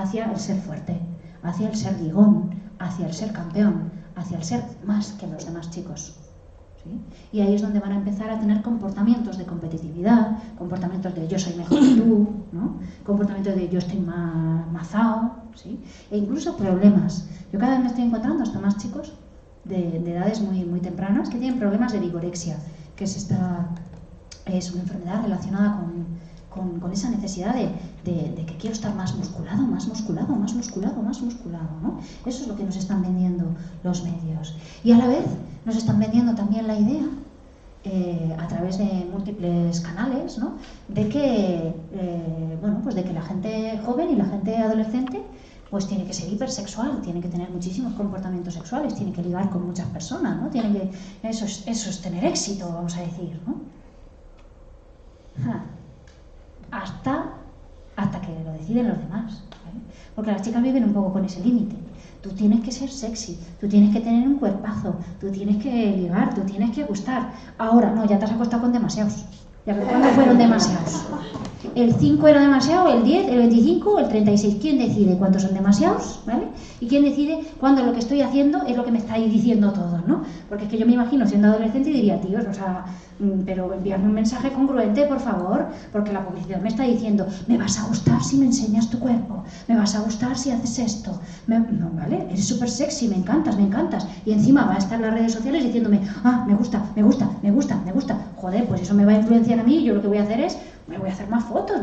hacia el ser fuerte, hacia el ser ligón, hacia el ser campeón, hacia el ser más que los demás chicos. ¿Sí? Y ahí es donde van a empezar a tener comportamientos de competitividad, comportamientos de yo soy mejor que tú, ¿no? Comportamientos de yo estoy más mazao, ¿sí? E incluso problemas. Yo cada vez me estoy encontrando hasta más chicos de edades muy tempranas que tienen problemas de vigorexia, que es una enfermedad relacionada con esa necesidad de que quiero estar más musculado, ¿no? Eso es lo que nos están vendiendo los medios. Y a la vez nos están vendiendo también la idea, a través de múltiples canales, ¿no? De que, de que la gente joven y la gente adolescente pues tiene que ser hipersexual, tiene que tener muchísimos comportamientos sexuales, tiene que ligar con muchas personas, ¿no? Eso es tener éxito, vamos a decir, ¿no? Hasta que lo deciden los demás, ¿vale? Porque las chicas viven un poco con ese límite. Tú tienes que ser sexy, tú tienes que tener un cuerpazo, tú tienes que ligar, tú tienes que gustar. Ahora, no, ya te has acostado con demasiados. ¿Cuándo fueron demasiados? El 5 era demasiado, el 10, el 25, el 36. ¿Quién decide cuántos son demasiados? ¿Vale? ¿Y quién decide cuándo lo que estoy haciendo es lo que me estáis diciendo todos, ¿no? Porque es que yo me imagino siendo adolescente y diría, tíos, o sea, pero enviarme un mensaje congruente, por favor, porque la publicidad me está diciendo, me vas a gustar si me enseñas tu cuerpo, me vas a gustar si haces esto. No, ¿vale? Eres súper sexy, me encantas. Y encima va a estar en las redes sociales diciéndome, me gusta. Joder, pues eso me va a influenciar a mí y yo lo que voy a hacer es, me voy a hacer más fotos,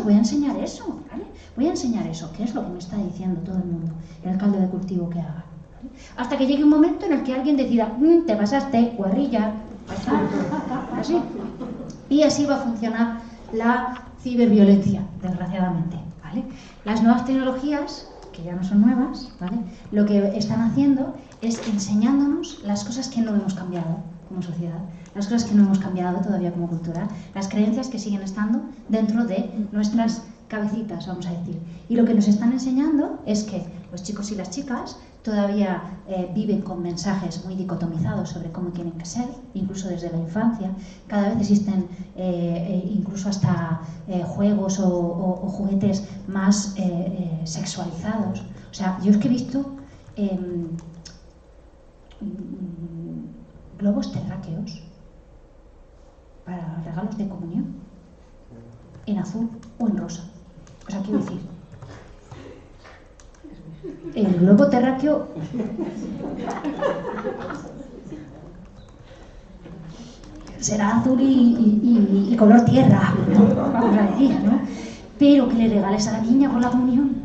voy a enseñar eso, ¿vale? Voy a enseñar eso, que es lo que me está diciendo todo el mundo, en el caldo de cultivo que haga, ¿vale? Hasta que llegue un momento en el que alguien decida, te pasaste, guarrilla, así. Y así va a funcionar la ciberviolencia, desgraciadamente, ¿vale? Las nuevas tecnologías, que ya no son nuevas, ¿vale? Lo que están haciendo es enseñándonos las cosas que no hemos cambiado como sociedad, las cosas que no hemos cambiado todavía como cultura, las creencias que siguen estando dentro de nuestras cabecitas, vamos a decir. Y lo que nos están enseñando es que los chicos y las chicas todavía viven con mensajes muy dicotomizados sobre cómo tienen que ser, incluso desde la infancia. Cada vez existen incluso hasta juegos o juguetes más sexualizados. O sea, yo es que he visto globos terráqueos para regalos de comunión en azul o en rosa. O sea, quiero decir, el globo terráqueo será azul y color tierra, ¿no? Vamos a decir, ¿no? Pero que le regales a la niña por la comunión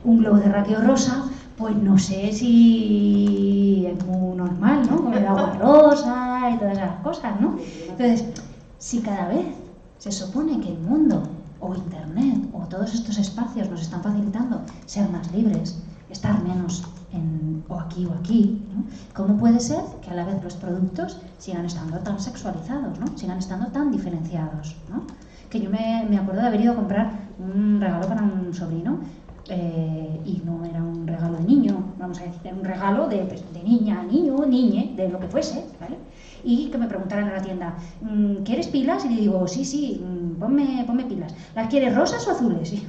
un globo terráqueo rosa, pues no sé si es muy normal, ¿no? Con el agua rosa y todas esas cosas, ¿no? Entonces, si cada vez se supone que el mundo o internet o todos estos espacios nos están facilitando ser más libres, estar menos o aquí, ¿no? ¿Cómo puede ser que a la vez los productos sigan estando tan sexualizados, ¿no? Sigan estando tan diferenciados, ¿no? Que yo me acuerdo de haber ido a comprar un regalo para un sobrino, y no era un regalo de niño, vamos a decir, era un regalo de niña, niño, niñe, de lo que fuese, ¿vale? Y que me preguntaran en la tienda, ¿quieres pilas? Y le digo, sí, ponme pilas. ¿Las quieres rosas o azules?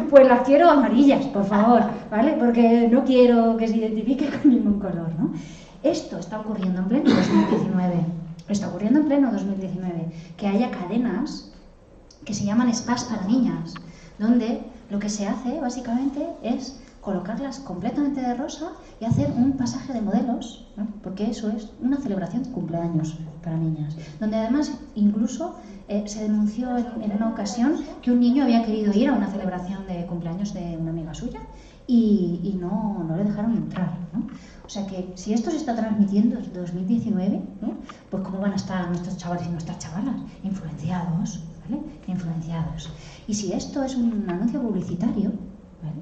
Pues las quiero amarillas, por favor, ¿vale? Porque no quiero que se identifique con ningún color, ¿no? Esto está ocurriendo en pleno 2019. Que haya cadenas que se llaman spas para niñas, donde lo que se hace básicamente es colocarlas completamente de rosa y hacer un pasaje de modelos, ¿no? Porque eso es una celebración de cumpleaños para niñas, donde además incluso se denunció en una ocasión que un niño había querido ir a una celebración de cumpleaños de una amiga suya y no le dejaron entrar, ¿no? O sea que si esto se está transmitiendo en 2019, ¿no? Pues cómo van a estar nuestros chavales y nuestras chavalas influenciados, ¿vale? Influenciados. Y si esto es un anuncio publicitario, ¿vale?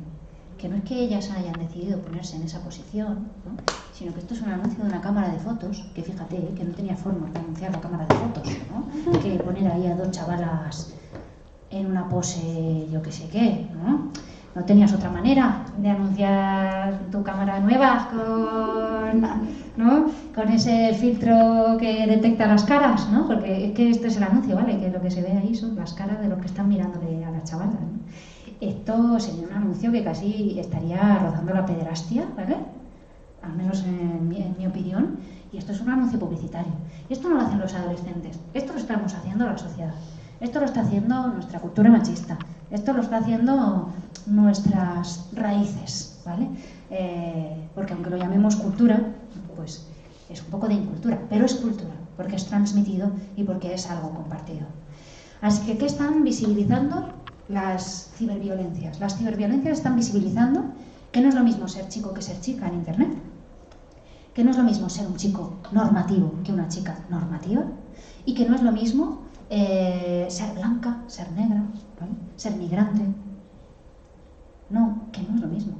Que no es que ellas hayan decidido ponerse en esa posición, ¿no? Sino que esto es un anuncio de una cámara de fotos, que fíjate, que no tenía forma de anunciar la cámara de fotos, ¿no? Que poner ahí a dos chavalas en una pose, yo que sé qué, ¿no? No tenías otra manera de anunciar tu cámara nueva con ese filtro que detecta las caras, ¿no? Porque es que este es el anuncio, ¿vale? Que lo que se ve ahí son las caras de los que están mirándole a las chavalas, ¿no? Esto sería un anuncio que casi estaría rozando la pederastia, ¿vale? Al menos en mi opinión. Y esto es un anuncio publicitario. Y esto no lo hacen los adolescentes, esto lo estamos haciendo la sociedad. Esto lo está haciendo nuestra cultura machista. Esto lo está haciendo nuestras raíces, ¿vale? Porque aunque lo llamemos cultura, pues es un poco de incultura, pero es cultura, porque es transmitido y porque es algo compartido. Así que, ¿qué están visibilizando? Las ciberviolencias. Las ciberviolencias están visibilizando que no es lo mismo ser chico que ser chica en Internet, que no es lo mismo ser un chico normativo que una chica normativa, y que no es lo mismo ser blanca, ser negra, ¿vale? Ser migrante. No, que no es lo mismo.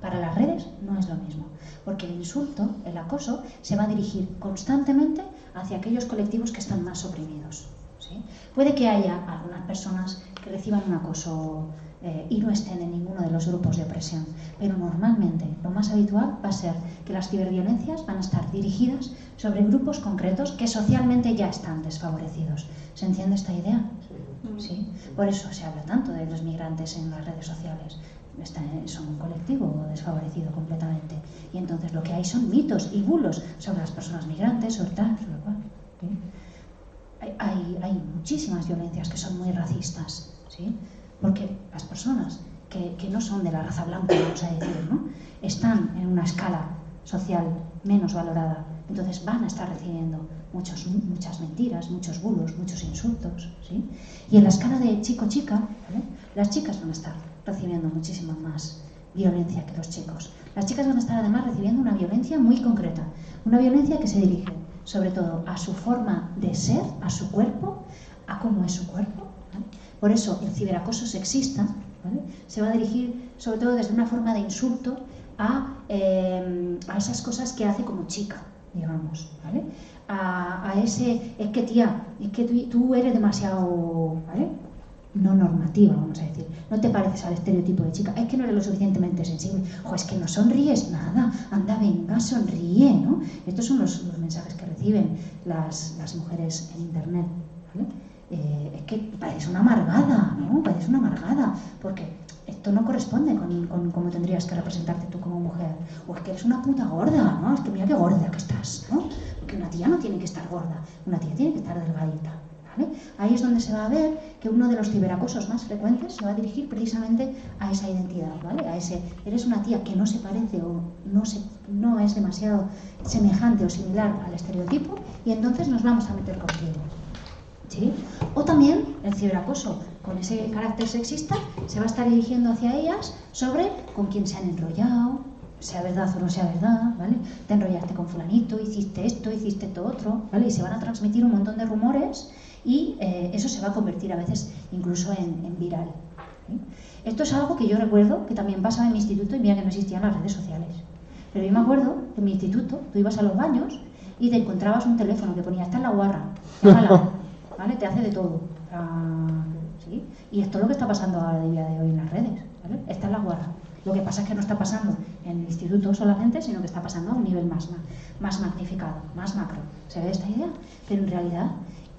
Para las redes no es lo mismo, porque el insulto, el acoso, se va a dirigir constantemente hacia aquellos colectivos que están más oprimidos, ¿sí? Puede que haya algunas personas que reciban un acoso y no estén en ninguno de los grupos de opresión, pero normalmente lo más habitual va a ser que las ciberviolencias van a estar dirigidas sobre grupos concretos que socialmente ya están desfavorecidos. ¿Se entiende esta idea? ¿Sí? Por eso se habla tanto de los migrantes en las redes sociales. Son un colectivo desfavorecido completamente. Y entonces lo que hay son mitos y bulos sobre las personas migrantes, sobre tal, sobre cual. ¿Sí? Hay muchísimas violencias que son muy racistas, ¿sí? Porque las personas que no son de la raza blanca, vamos a decir, ¿no?, están en una escala social menos valorada, entonces van a estar recibiendo muchas mentiras, muchos bulos, muchos insultos, ¿sí? Y en la escala de chico-chica, ¿vale?, las chicas van a estar recibiendo muchísima más violencia que los chicos. Las chicas van a estar además recibiendo una violencia muy concreta, una violencia que se dirige sobre todo a su forma de ser, a su cuerpo, a cómo es su cuerpo, ¿vale? Por eso el ciberacoso sexista, ¿vale?, se va a dirigir sobre todo desde una forma de insulto a esas cosas que hace como chica, digamos, ¿vale? A ese, es que tía, es que tú eres demasiado, ¿vale?, no normativa, vamos a decir, no te pareces al estereotipo de chica, es que no eres lo suficientemente sensible, o es que no sonríes nada, anda, venga, sonríe, ¿no? Estos son los mensajes que reciben las mujeres en Internet, ¿vale? Es que pareces una amargada, ¿no? Pareces una amargada, porque esto no corresponde con cómo tendrías que representarte tú como mujer, o es que eres una puta gorda, ¿no? Es que mira qué gorda que estás, ¿no? Porque una tía no tiene que estar gorda, una tía tiene que estar delgadita. ¿Vale? Ahí es donde se va a ver que uno de los ciberacosos más frecuentes se va a dirigir precisamente a esa identidad, ¿vale? A ese, eres una tía que no se parece o no es demasiado semejante o similar al estereotipo y entonces nos vamos a meter contigo, ¿sí? O también el ciberacoso con ese carácter sexista se va a estar dirigiendo hacia ellas sobre con quién se han enrollado, sea verdad o no sea verdad, ¿vale? Te enrollaste con fulanito, hiciste esto, hiciste esto otro, ¿vale? Y se van a transmitir un montón de rumores y eso se va a convertir a veces incluso en viral, ¿sí? Esto es algo que yo recuerdo que también pasaba en mi instituto y mira que no existían las redes sociales. Pero yo me acuerdo que en mi instituto tú ibas a los baños y te encontrabas un teléfono que ponía, está en la guarra, llámala, ¿vale? Te hace de todo. ¿Sí? Y esto es lo que está pasando ahora de día de hoy en las redes, ¿vale? Está en la guarra. Lo que pasa es que no está pasando en el instituto solamente, sino que está pasando a un nivel más magnificado, más macro. ¿Se ve esta idea? Pero en realidad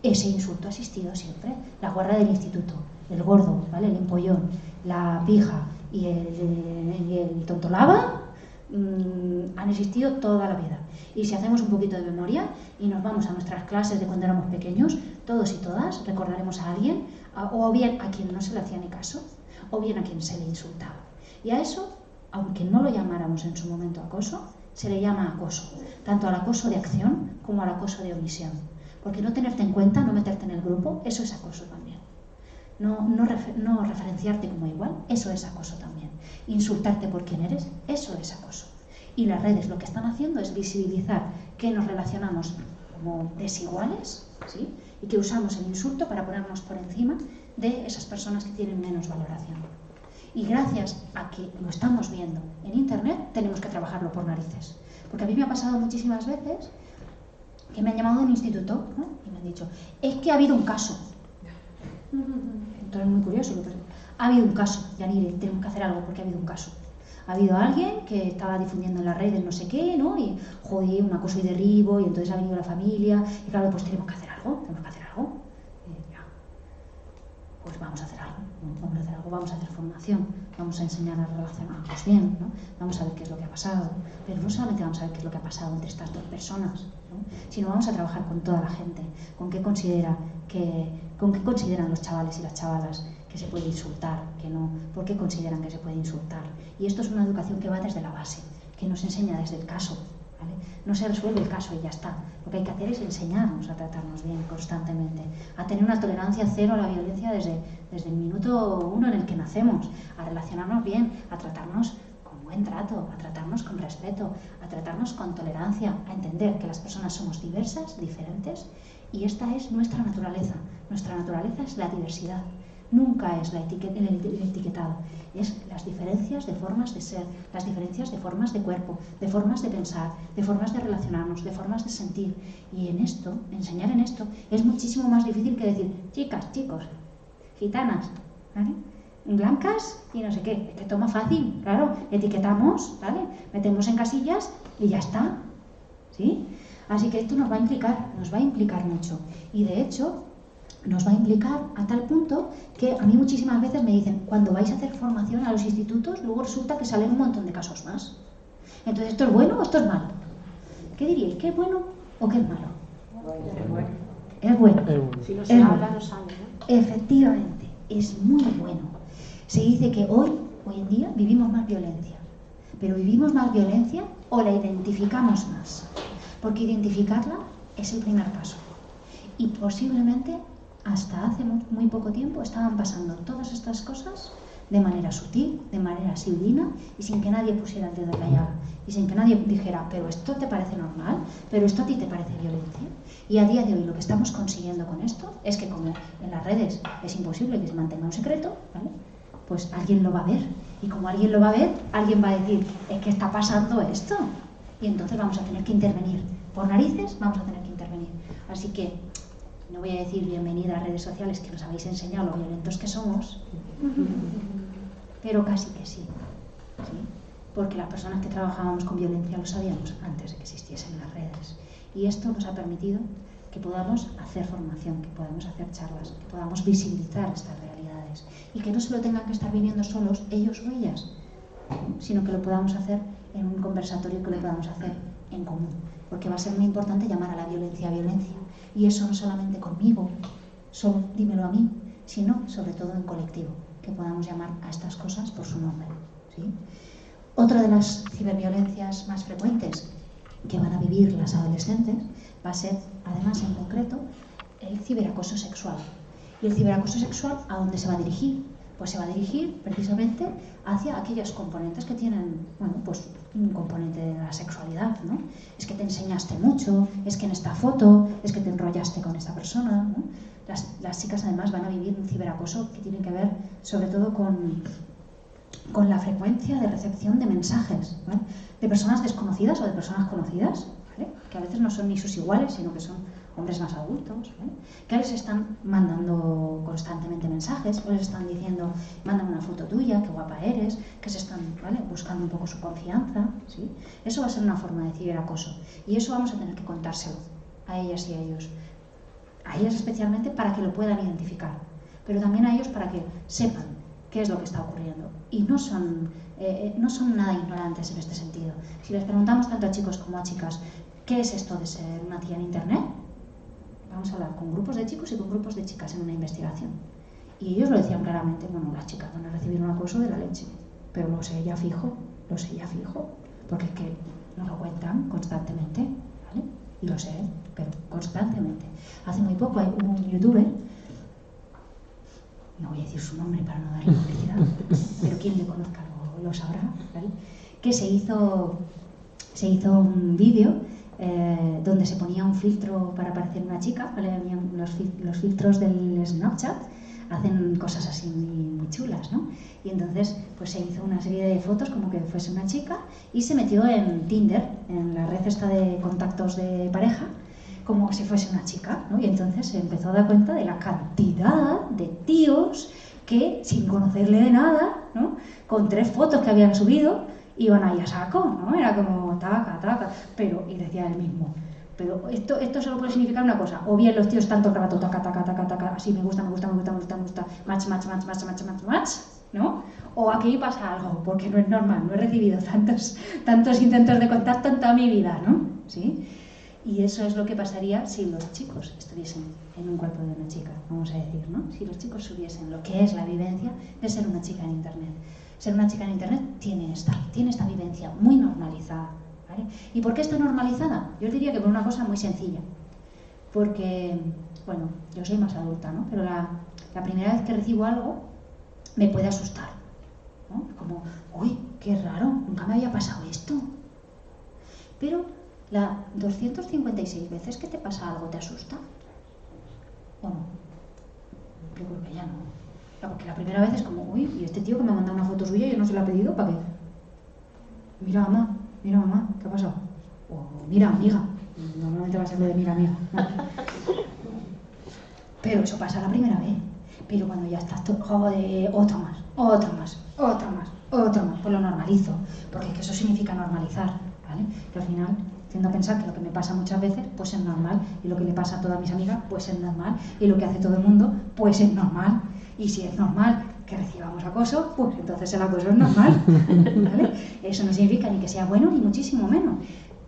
ese insulto ha existido siempre. La guarra del instituto, el gordo, ¿vale?, el empollón, la pija y el tontolaba han existido toda la vida. Y si hacemos un poquito de memoria y nos vamos a nuestras clases de cuando éramos pequeños, todos y todas recordaremos a alguien, o bien a quien no se le hacía ni caso, o bien a quien se le insultaba. Y a eso, aunque no lo llamáramos en su momento acoso, se le llama acoso, tanto al acoso de acción como al acoso de omisión. Porque no tenerte en cuenta, no meterte en el grupo, eso es acoso también. No referenciarte como igual, eso es acoso también. Insultarte por quién eres, eso es acoso. Y las redes lo que están haciendo es visibilizar que nos relacionamos como desiguales, ¿sí?, y que usamos el insulto para ponernos por encima de esas personas que tienen menos valoración. Y gracias a que lo estamos viendo en Internet, tenemos que trabajarlo por narices. Porque a mí me ha pasado muchísimas veces que me han llamado de un instituto, ¿no?, y me han dicho, es que ha habido un caso. Entonces es muy curioso. Ha habido un caso, Yanire, tenemos que hacer algo porque ha habido un caso. Ha habido alguien que estaba difundiendo en las redes no sé qué, ¿no?, y joder, un acoso y derribo, y entonces ha venido la familia, y claro, pues tenemos que hacer algo, tenemos que hacer algo. pues vamos a hacer algo, ¿no? Vamos a hacer formación, vamos a enseñar a relacionarnos bien, ¿no? Vamos a ver qué es lo que ha pasado, pero no solamente vamos a ver qué es lo que ha pasado entre estas dos personas, ¿no? Sino vamos a trabajar con toda la gente, con qué consideran los chavales y las chavalas que se puede insultar, que no, por qué consideran que se puede insultar. Y esto es una educación que va desde la base, que nos enseña desde el caso, ¿vale? No se resuelve el caso y ya está. Lo que hay que hacer es enseñarnos a tratarnos bien constantemente, a tener una tolerancia cero a la violencia desde el minuto uno en el que nacemos, a relacionarnos bien, a tratarnos con buen trato, a tratarnos con respeto, a tratarnos con tolerancia, a entender que las personas somos diversas, diferentes, y esta es nuestra naturaleza. Nuestra naturaleza es la diversidad. Nunca es el etiquetado, es las diferencias de formas de ser, las diferencias de formas de cuerpo, de formas de pensar, de formas de relacionarnos, de formas de sentir. Y en esto, enseñar en esto, es muchísimo más difícil que decir chicas, chicos, gitanas, ¿vale? Blancas y no sé qué. Es que toma fácil, claro, etiquetamos, ¿vale? Metemos en casillas y ya está, ¿sí? Así que esto nos va a implicar mucho. Y de hecho, nos va a implicar a tal punto que a mí muchísimas veces me dicen, cuando vais a hacer formación a los institutos, luego resulta que salen un montón de casos más. Entonces, ¿esto es bueno o esto es malo? ¿Qué diríais? ¿Qué es bueno o qué es malo? Es bueno. Si no se habla, no sale, ¿no? Efectivamente, es muy bueno. Se dice que hoy en día, vivimos más violencia. Pero vivimos más violencia o la identificamos más. Porque identificarla es el primer paso. Y posiblemente hasta hace muy poco tiempo estaban pasando todas estas cosas de manera sutil, de manera sibilina y sin que nadie pusiera el dedo en la llaga y sin que nadie dijera, pero esto te parece normal, pero esto a ti te parece violencia. Y a día de hoy lo que estamos consiguiendo con esto es que como en las redes es imposible que se mantenga un secreto, ¿vale? Pues alguien lo va a ver y como alguien lo va a ver, alguien va a decir, es que está pasando esto y entonces vamos a tener que intervenir. Por narices vamos a tener que intervenir. Así que no voy a decir bienvenida a redes sociales que nos habéis enseñado lo violentos que somos, pero casi que sí, ¿sí? Porque las personas que trabajábamos con violencia lo sabíamos antes de que existiesen las redes. Y esto nos ha permitido que podamos hacer formación, que podamos hacer charlas, que podamos visibilizar estas realidades y que no solo tengan que estar viviendo solos ellos o ellas, sino que lo podamos hacer en un conversatorio, que lo podamos hacer en común. Porque va a ser muy importante llamar a la violencia violencia. Y eso no solamente conmigo, solo dímelo a mí, sino sobre todo en colectivo, que podamos llamar a estas cosas por su nombre, ¿sí? Otra de las ciberviolencias más frecuentes que van a vivir las adolescentes va a ser, además en concreto, el ciberacoso sexual. ¿Y el ciberacoso sexual a dónde se va a dirigir? Pues se va a dirigir precisamente hacia aquellos componentes que tienen, bueno, pues un componente de la sexualidad, ¿no? Es que te enseñaste mucho, es que en esta foto, es que te enrollaste con esta persona, ¿no? Las chicas además van a vivir un ciberacoso que tiene que ver sobre todo con la frecuencia de recepción de mensajes, ¿vale? De personas desconocidas o de personas conocidas, ¿vale? Que a veces no son ni sus iguales, sino que son hombres más adultos, ¿vale? Que les están mandando constantemente mensajes, o les están diciendo, mándame una foto tuya, qué guapa eres, que se están, ¿vale?, buscando un poco su confianza, ¿sí? Eso va a ser una forma de ciberacoso, y eso vamos a tener que contárselo a ellas y a ellos. A ellas especialmente para que lo puedan identificar, pero también a ellos para que sepan qué es lo que está ocurriendo. Y no son nada ignorantes en este sentido. Si les preguntamos tanto a chicos como a chicas, ¿qué es esto de ser una tía en Internet? Vamos a hablar con grupos de chicos y con grupos de chicas en una investigación. Y ellos lo decían claramente, bueno, las chicas van a recibir un acoso de la leche, pero lo sé ya fijo, porque es que nos lo cuentan constantemente, ¿vale? Y lo sé, pero constantemente. Hace muy poco hubo un youtuber, no voy a decir su nombre para no darle publicidad, pero quien le conozca lo sabrá, ¿vale? Que se hizo un vídeo donde se ponía un filtro para parecer una chica, ¿vale? Los filtros del Snapchat hacen cosas así muy chulas, ¿no? Y entonces pues se hizo una serie de fotos como que fuese una chica y se metió en Tinder, en la red esta de contactos de pareja, como si fuese una chica, ¿no? Y entonces se empezó a dar cuenta de la cantidad de tíos que, sin conocerle de nada, ¿no?, con 3 fotos que habían subido, iban ahí a saco, ¿no? Era como taca, taca, pero, y decía él mismo, Pero esto solo puede significar una cosa, o bien los tíos están todo el rato, taca, taca, taca, taca, así, me gusta, match, ¿no? O aquí pasa algo, porque no es normal, no he recibido tantos intentos de contacto en toda mi vida, ¿no? ¿Sí? Y eso es lo que pasaría si los chicos estuviesen en un cuerpo de una chica, vamos a decir, ¿no? Si los chicos subiesen lo que es la vivencia de ser una chica en Internet. Ser una chica en Internet tiene esta vivencia muy normalizada, ¿vale? ¿Y por qué está normalizada? Yo os diría que por una cosa muy sencilla. Porque, bueno, yo soy más adulta, ¿no? Pero la primera vez que recibo algo me puede asustar, ¿no? Como, uy, qué raro, nunca me había pasado esto. Pero las 256 veces que te pasa algo, ¿te asusta? ¿O no? Yo creo que ya no. Porque la primera vez es como, uy, y este tío que me ha mandado una foto suya y yo no se la he pedido, ¿para qué? Mira mamá, ¿qué ha pasado? O mira amiga, normalmente va a ser lo de mira amiga, ¿no? Pero eso pasa la primera vez. Pero cuando ya estás todo, joder, otro más, pues lo normalizo. Porque es que eso significa normalizar, ¿vale? Que al final tiendo a pensar que lo que me pasa muchas veces, pues es normal. Y lo que le pasa a todas mis amigas, pues es normal. Y lo que hace todo el mundo, pues es normal. Y si es normal que recibamos acoso, pues entonces el acoso es normal, ¿vale? Eso no significa ni que sea bueno, ni muchísimo menos,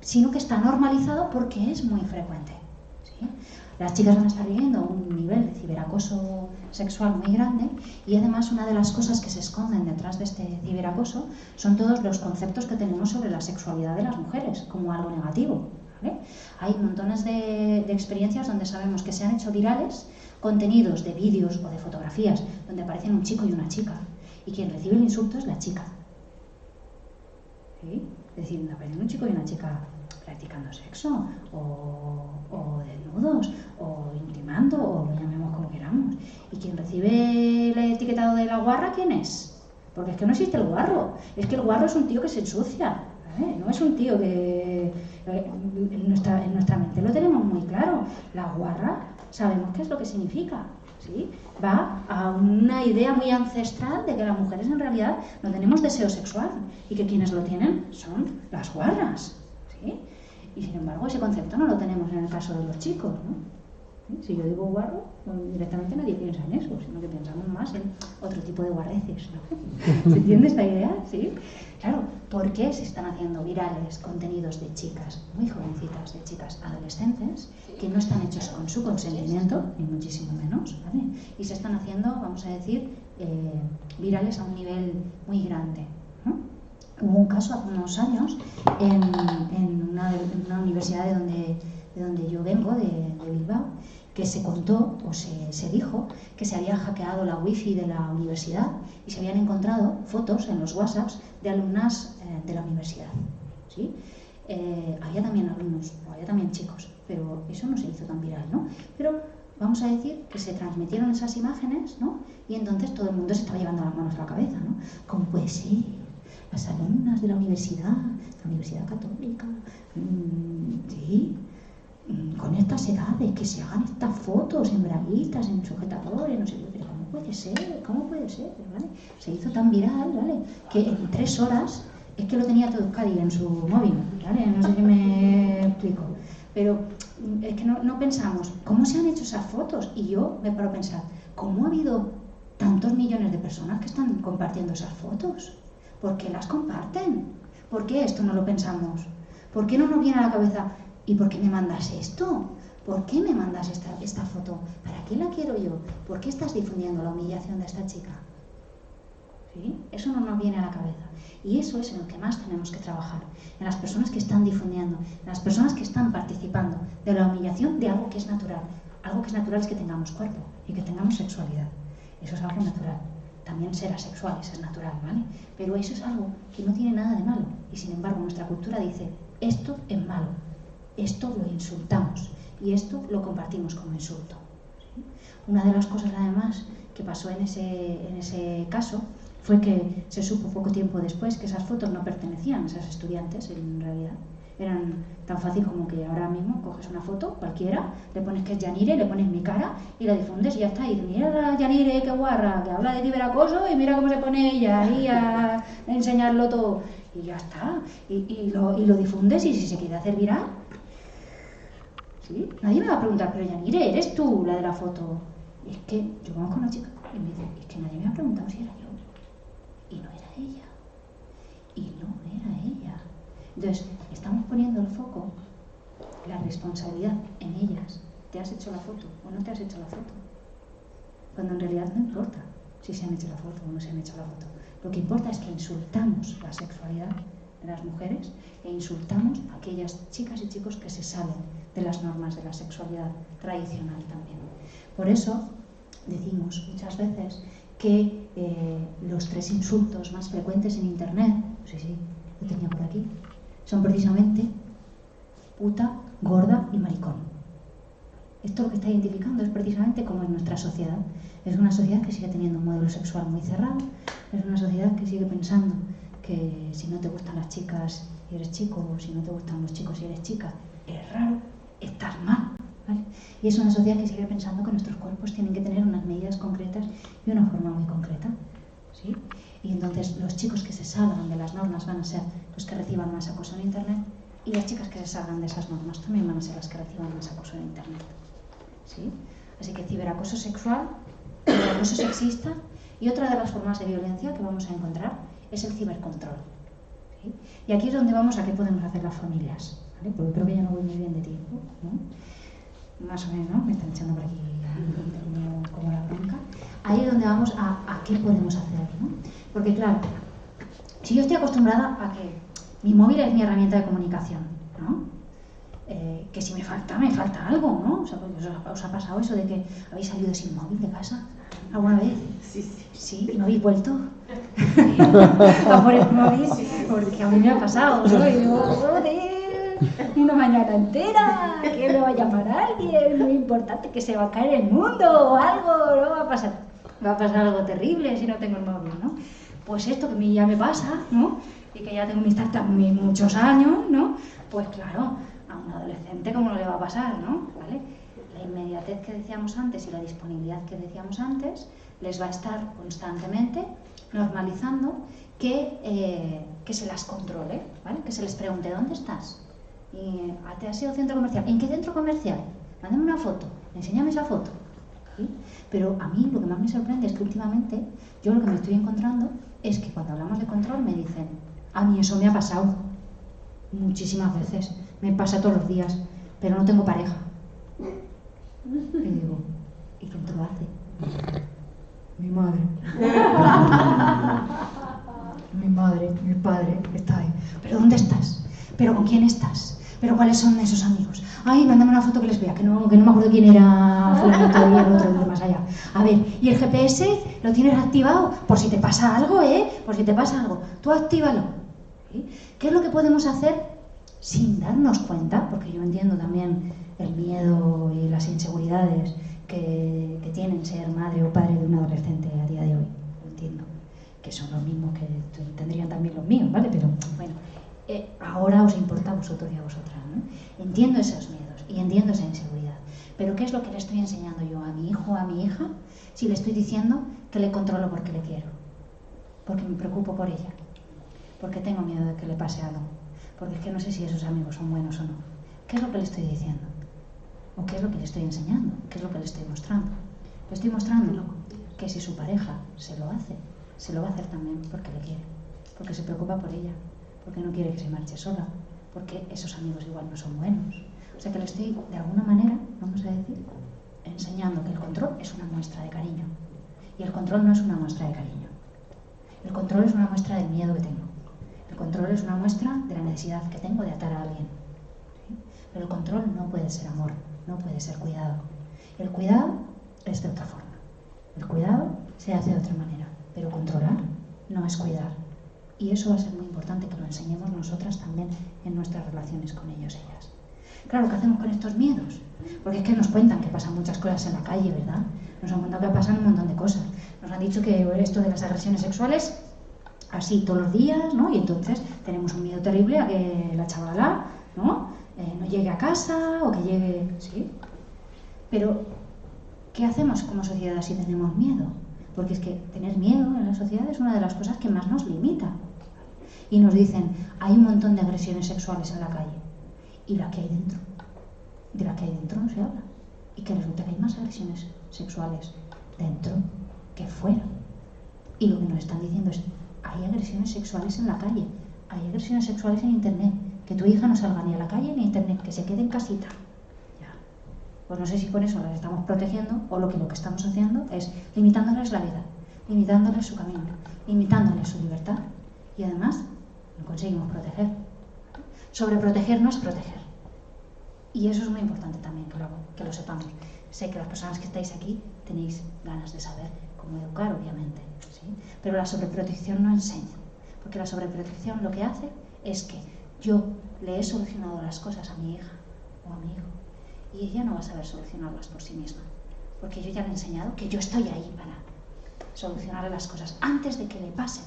sino que está normalizado porque es muy frecuente, ¿sí? Las chicas van a estar viviendo un nivel de ciberacoso sexual muy grande y además una de las cosas que se esconden detrás de este ciberacoso son todos los conceptos que tenemos sobre la sexualidad de las mujeres como algo negativo, ¿vale? Hay montones de experiencias donde sabemos que se han hecho virales contenidos de vídeos o de fotografías donde aparecen un chico y una chica y quien recibe el insulto es la chica, ¿sí? Es decir, aparecen un chico y una chica practicando sexo o desnudos o intimando o lo llamemos como queramos, y quien recibe el etiquetado de la guarra, ¿quién es? Porque es que no existe el guarro, es que el guarro es un tío que se ensucia, ¿vale? No es un tío que en nuestra mente lo tenemos muy claro. La guarra sabemos qué es lo que significa, ¿sí? Va a una idea muy ancestral de que las mujeres en realidad no tenemos deseo sexual y que quienes lo tienen son las guarras, ¿sí? Y sin embargo ese concepto no lo tenemos en el caso de los chicos, ¿no? Si yo digo guarro, directamente nadie piensa en eso, sino que pensamos más en otro tipo de guarreces, ¿no? ¿Se entiende esta idea? ¿Sí? Claro, ¿por qué se están haciendo virales contenidos de chicas muy jovencitas, de chicas adolescentes, que no están hechos con su consentimiento, ni muchísimo menos, ¿vale? Y se están haciendo, vamos a decir, virales a un nivel muy grande, ¿no? Hubo un caso hace unos años en una universidad de donde yo vengo, de Bilbao, que se contó o se dijo que se había hackeado la wifi de la universidad y se habían encontrado fotos en los WhatsApps de alumnas de la universidad, ¿sí? Había también alumnos, había también chicos, pero eso no se hizo tan viral, ¿no? Pero vamos a decir que se transmitieron esas imágenes, ¿no? Y entonces todo el mundo se estaba llevando las manos a la cabeza, ¿no? ¿Cómo puede ser? Las alumnas de la Universidad Católica, sí, con estas edades, que se hagan estas fotos en braguitas, en sujetadores, no sé qué, pero ¿cómo puede ser? ¿Vale? Se hizo tan viral, ¿vale? Que en 3 horas, es que lo tenía todo Euskadi en su móvil, ¿vale? No sé si me explico, pero es que no pensamos, ¿cómo se han hecho esas fotos? Y yo me paro a pensar, ¿cómo ha habido tantos millones de personas que están compartiendo esas fotos? ¿Por qué las comparten? ¿Por qué esto no lo pensamos? ¿Por qué no nos viene a la cabeza? ¿Y por qué me mandas esto? ¿Por qué me mandas esta foto? ¿Para qué la quiero yo? ¿Por qué estás difundiendo la humillación de esta chica? ¿Sí? Eso no nos viene a la cabeza. Y eso es en lo que más tenemos que trabajar. En las personas que están difundiendo, en las personas que están participando de la humillación de algo que es natural. Algo que es natural es que tengamos cuerpo y que tengamos sexualidad. Eso es algo natural. También ser asexuales es natural, ¿vale? Pero eso es algo que no tiene nada de malo. Y sin embargo nuestra cultura dice, esto es malo. Esto lo insultamos y esto lo compartimos como insulto, ¿sí? Una de las cosas además que pasó en ese caso fue que se supo poco tiempo después que esas fotos no pertenecían a esas estudiantes en realidad. Eran tan fácil como que ahora mismo coges una foto cualquiera, le pones que es Yanire, le pones mi cara y la difundes y ya está. Y mira la Yanire, qué guarra, que habla de ciberacoso y mira cómo se pone ella ahí a enseñarlo todo. Y ya está. Y lo difundes y si se quiere hacer viral, ¿Sí? Nadie me va a preguntar, pero Yanire, ¿eres tú la de la foto? Y es que yo conozco a una chica y me dice, es que nadie me ha preguntado si era yo. Y no era ella. Y no era ella. Entonces, estamos poniendo el foco, la responsabilidad en ellas. ¿Te has hecho la foto o no te has hecho la foto? Cuando en realidad no importa si se han hecho la foto o no se han hecho la foto. Lo que importa es que insultamos la sexualidad de las mujeres e insultamos a aquellas chicas y chicos que se salen de las normas de la sexualidad tradicional también. Por eso decimos muchas veces que los 3 insultos más frecuentes en Internet, sí, lo tenía por aquí, son precisamente puta, gorda y maricón. Esto lo que está identificando es precisamente cómo es nuestra sociedad. Es una sociedad que sigue teniendo un modelo sexual muy cerrado, es una sociedad que sigue pensando que si no te gustan las chicas y eres chico, o si no te gustan los chicos y eres chica, eres raro, estás mal, ¿vale? Y es una sociedad que sigue pensando que nuestros cuerpos tienen que tener unas medidas concretas y una forma muy concreta, ¿sí? Y entonces los chicos que se salgan de las normas van a ser los que reciban más acoso en Internet, y las chicas que se salgan de esas normas también van a ser las que reciban más acoso en Internet, ¿sí? Así que ciberacoso sexual, ciberacoso sexista, y otra de las formas de violencia que vamos a encontrar es el cibercontrol, ¿sí? Y aquí es donde vamos a qué podemos hacer las familias, ¿vale? Porque creo que ya no voy muy bien de tiempo, ¿no? Más o menos, ¿no? Me están echando por aquí como la bronca. Ahí es donde vamos a qué podemos hacer, ¿no? Porque claro, si yo estoy acostumbrada a que mi móvil es mi herramienta de comunicación, ¿no? Que si me falta algo, ¿no? O sea, ¿os ha pasado eso de que habéis salido sin móvil de casa alguna vez? Sí, ¿y no habéis vuelto? A por el móvil, porque a mí me ha pasado, ¿no? Y yo, joder, una mañana entera, que me va a llamar alguien muy importante, que se va a caer el mundo o algo, ¿no? Va a pasar algo terrible si no tengo el móvil, ¿no? Pues esto que a mí ya me pasa, ¿no? Y que ya tengo mis tantas muchos años, ¿no? Pues claro, a un adolescente cómo no le va a pasar, ¿no? ¿Vale? La inmediatez que decíamos antes y la disponibilidad que decíamos antes les va a estar constantemente normalizando que se las controle, ¿vale? Que se les pregunte, ¿dónde estás? Y, ¿te has ido al centro comercial? ¿En qué centro comercial? Mándame una foto, enséñame esa foto, ¿sí? Pero a mí lo que más me sorprende es que últimamente yo lo que me estoy encontrando es que cuando hablamos de control me dicen, a mí eso me ha pasado muchísimas veces, me pasa todos los días, pero no tengo pareja. Y digo, ¿y quién te lo hace? Mi madre. Mi madre, mi padre, está ahí. ¿Pero dónde estás? ¿Pero con quién estás? ¿Pero cuáles son esos amigos? Ay, mándame una foto que les vea, que no me acuerdo quién era fulanito y el otro de más allá. A ver, ¿y el GPS lo tienes activado? Por si te pasa algo, Por si te pasa algo. Tú actívalo. ¿Sí? ¿Qué es lo que podemos hacer sin darnos cuenta? Porque yo entiendo también el miedo y las inseguridades que tienen ser madre o padre de un adolescente a día de hoy. Lo entiendo. Que son los mismos que tendrían también los míos, ¿vale? Pero bueno, ahora os importa a vosotros y a vosotras, ¿no? Entiendo esos miedos y entiendo esa inseguridad. Pero ¿qué es lo que le estoy enseñando yo a mi hijo o a mi hija si le estoy diciendo que le controlo porque le quiero? Porque me preocupo por ella. Porque tengo miedo de que le pase algo. Porque es que no sé si esos amigos son buenos o no. ¿Qué es lo que le estoy diciendo? ¿O qué es lo que le estoy enseñando? ¿Qué es lo que le estoy mostrando? Le estoy mostrando que si su pareja se lo hace, se lo va a hacer también porque le quiere. Porque se preocupa por ella. Porque no quiere que se marche sola. Porque esos amigos igual no son buenos. O sea que le estoy, de alguna manera, vamos a decir, enseñando que el control es una muestra de cariño. Y el control no es una muestra de cariño. El control es una muestra del miedo que tengo. El control es una muestra de la necesidad que tengo de atar a alguien. ¿Sí? Pero el control no puede ser amor, no puede ser cuidado. El cuidado es de otra forma. El cuidado se hace de otra manera. Pero controlar no es cuidar. Y eso va a ser muy importante que lo enseñemos nosotras también en nuestras relaciones con ellos, ellas. Claro, ¿qué hacemos con estos miedos? Porque es que nos cuentan que pasan muchas cosas en la calle, ¿verdad? Nos han contado que pasan un montón de cosas. Nos han dicho que esto de las agresiones sexuales, así todos los días, ¿no? Y entonces tenemos un miedo terrible a que la chavala, ¿no? No llegue a casa o que llegue... ¿Sí? Pero, ¿qué hacemos como sociedad si tenemos miedo? Porque es que tener miedo en la sociedad es una de las cosas que más nos limita. Y nos dicen, hay un montón de agresiones sexuales en la calle. ¿Y la que hay dentro? de las que hay dentro no se habla. Y que resulta que hay más agresiones sexuales dentro que fuera. Y lo que nos están diciendo es, hay agresiones sexuales en la calle, hay agresiones sexuales en internet, que tu hija no salga ni a la calle ni a internet, que se quede en casita. Ya. Pues no sé si con eso las estamos protegiendo o lo que estamos haciendo es limitándoles la vida, limitándoles su camino, limitándoles su libertad y además no conseguimos proteger. Sobreproteger no es proteger. Y eso es muy importante también que lo sepamos. Sé que las personas que estáis aquí tenéis ganas de saber cómo educar, obviamente, ¿sí? Pero la sobreprotección no enseña, porque la sobreprotección lo que hace es que yo le he solucionado las cosas a mi hija o a mi hijo y ella no va a saber solucionarlas por sí misma, porque yo ya le he enseñado que yo estoy ahí para solucionarle las cosas antes de que le pasen.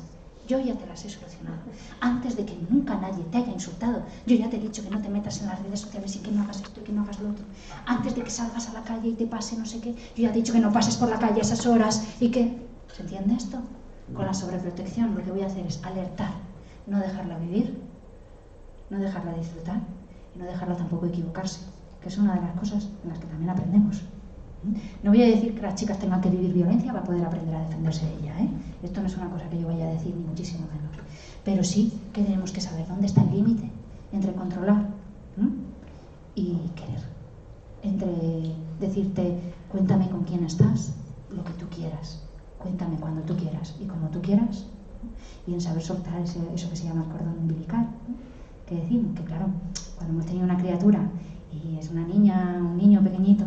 Yo ya te las he solucionado. Antes de que nunca nadie te haya insultado, yo ya te he dicho que no te metas en las redes sociales y que no hagas esto y que no hagas lo otro. Antes de que salgas a la calle y te pase no sé qué, yo ya te he dicho que no pases por la calle a esas horas y que... ¿Se entiende esto? Con la sobreprotección lo que voy a hacer es alertar, no dejarla vivir, no dejarla disfrutar y no dejarla tampoco equivocarse, que es una de las cosas en las que también aprendemos. No voy a decir que las chicas tengan que vivir violencia para poder aprender a defenderse de ella, ¿eh? Esto no es una cosa que yo vaya a decir, ni muchísimo menos. Pero sí que tenemos que saber dónde está el límite entre controlar y querer. Entre decirte, cuéntame con quién estás, lo que tú quieras. Cuéntame cuando tú quieras y como tú quieras. Y en saber soltar eso que se llama el cordón umbilical, ¿no? Que decimos que, claro, cuando hemos tenido una criatura y es una niña, un niño pequeñito,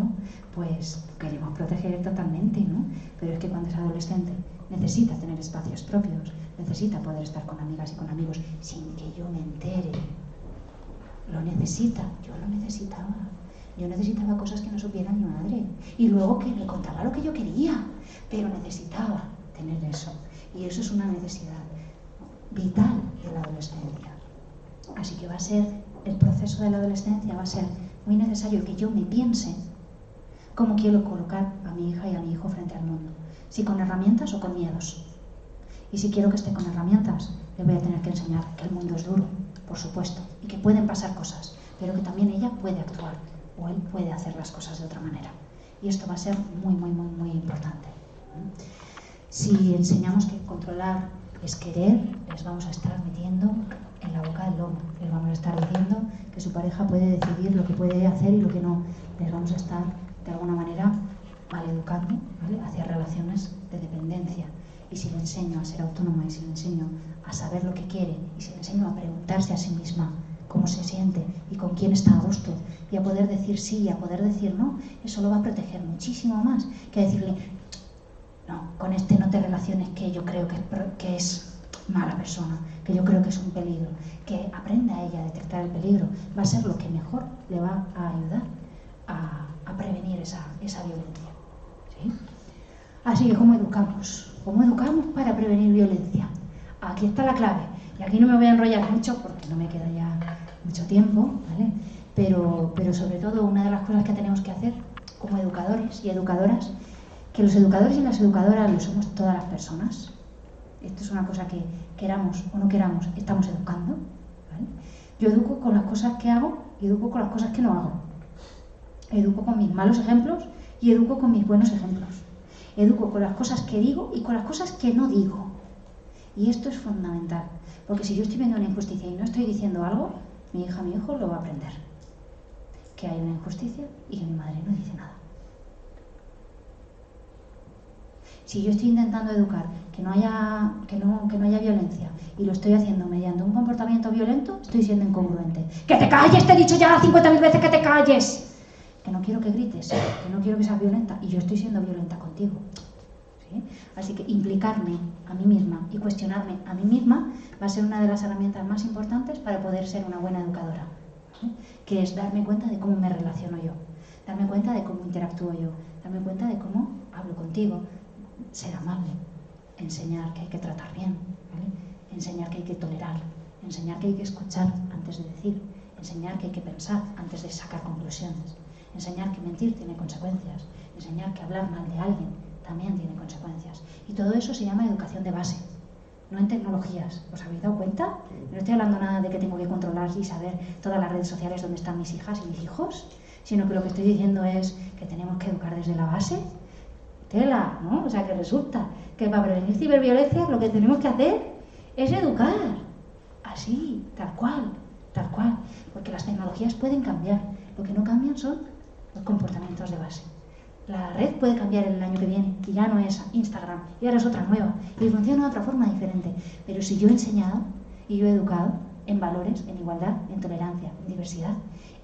pues queremos proteger totalmente, ¿no? Pero es que cuando es adolescente necesita tener espacios propios, necesita poder estar con amigas y con amigos sin que yo me entere. Lo necesita, yo lo necesitaba. Yo necesitaba cosas que no supiera mi madre. Y luego que me contaba lo que yo quería, pero necesitaba tener eso. Y eso es una necesidad vital de la adolescencia. Así que va a ser, el proceso de la adolescencia va a ser muy necesario que yo me piense cómo quiero colocar a mi hija y a mi hijo frente al mundo. Si con herramientas o con miedos. Y si quiero que esté con herramientas, le voy a tener que enseñar que el mundo es duro, por supuesto, y que pueden pasar cosas, pero que también ella puede actuar o él puede hacer las cosas de otra manera. Y esto va a ser muy, muy, muy, muy importante. Si enseñamos que controlar es querer, les vamos a estar metiendo en la boca del lobo. Les vamos a estar diciendo que su pareja puede decidir lo que puede hacer y lo que no. Les vamos a estar, de alguna manera, maleducando, ¿vale?, hacia relaciones de dependencia. Y si le enseño a ser autónoma y si le enseño a saber lo que quiere y si le enseño a preguntarse a sí misma cómo se siente y con quién está a gusto y a poder decir sí y a poder decir no, eso lo va a proteger muchísimo más que decirle no, con este no te relaciones, que yo creo que es mala persona, que yo creo que es un peligro. Que aprenda ella a detectar el peligro, va a ser lo que mejor le va a ayudar a prevenir esa violencia, ¿sí? Así que, ¿cómo educamos? ¿Cómo educamos para prevenir violencia? Aquí está la clave, y aquí no me voy a enrollar mucho porque no me queda ya mucho tiempo, ¿vale? Pero sobre todo, una de las cosas que tenemos que hacer como educadores y educadoras, que los educadores y las educadoras lo somos todas las personas. Esto es una cosa que queramos o no queramos, estamos educando, ¿vale? Yo educo con las cosas que hago y educo con las cosas que no hago. Educo con mis malos ejemplos y educo con mis buenos ejemplos. Educo con las cosas que digo y con las cosas que no digo. Y esto es fundamental, porque si yo estoy viendo una injusticia y no estoy diciendo algo, mi hija, mi hijo lo va a aprender. Que hay una injusticia y que mi madre no dice nada. Si yo estoy intentando educar que no haya violencia y lo estoy haciendo mediante un comportamiento violento, estoy siendo incongruente. ¡Que te calles! ¡Te he dicho ya 50.000 veces que te calles! Que no quiero que grites, que no quiero que seas violenta y yo estoy siendo violenta contigo, ¿sí? Así que implicarme a mí misma y cuestionarme a mí misma va a ser una de las herramientas más importantes para poder ser una buena educadora, ¿sí? Que es darme cuenta de cómo me relaciono yo, darme cuenta de cómo interactúo yo, darme cuenta de cómo hablo contigo, ser amable, enseñar que hay que tratar bien, ¿vale? Enseñar que hay que tolerar, enseñar que hay que escuchar antes de decir, enseñar que hay que pensar antes de sacar conclusiones, enseñar que mentir tiene consecuencias, enseñar que hablar mal de alguien también tiene consecuencias. Y todo eso se llama educación de base, no en tecnologías. ¿Os habéis dado cuenta? No estoy hablando nada de que tengo que controlar y saber todas las redes sociales donde están mis hijas y mis hijos, sino que lo que estoy diciendo es que tenemos que educar desde la base. Tela, ¿no? O sea, que resulta que para prevenir ciberviolencia lo que tenemos que hacer es educar. Así, tal cual. Porque las tecnologías pueden cambiar. Lo que no cambian son los comportamientos de base. La red puede cambiar el año que viene y ya no es Instagram, y ahora es otra nueva y funciona de otra forma diferente. Pero si yo he enseñado y yo he educado en valores, en igualdad, en tolerancia, en diversidad,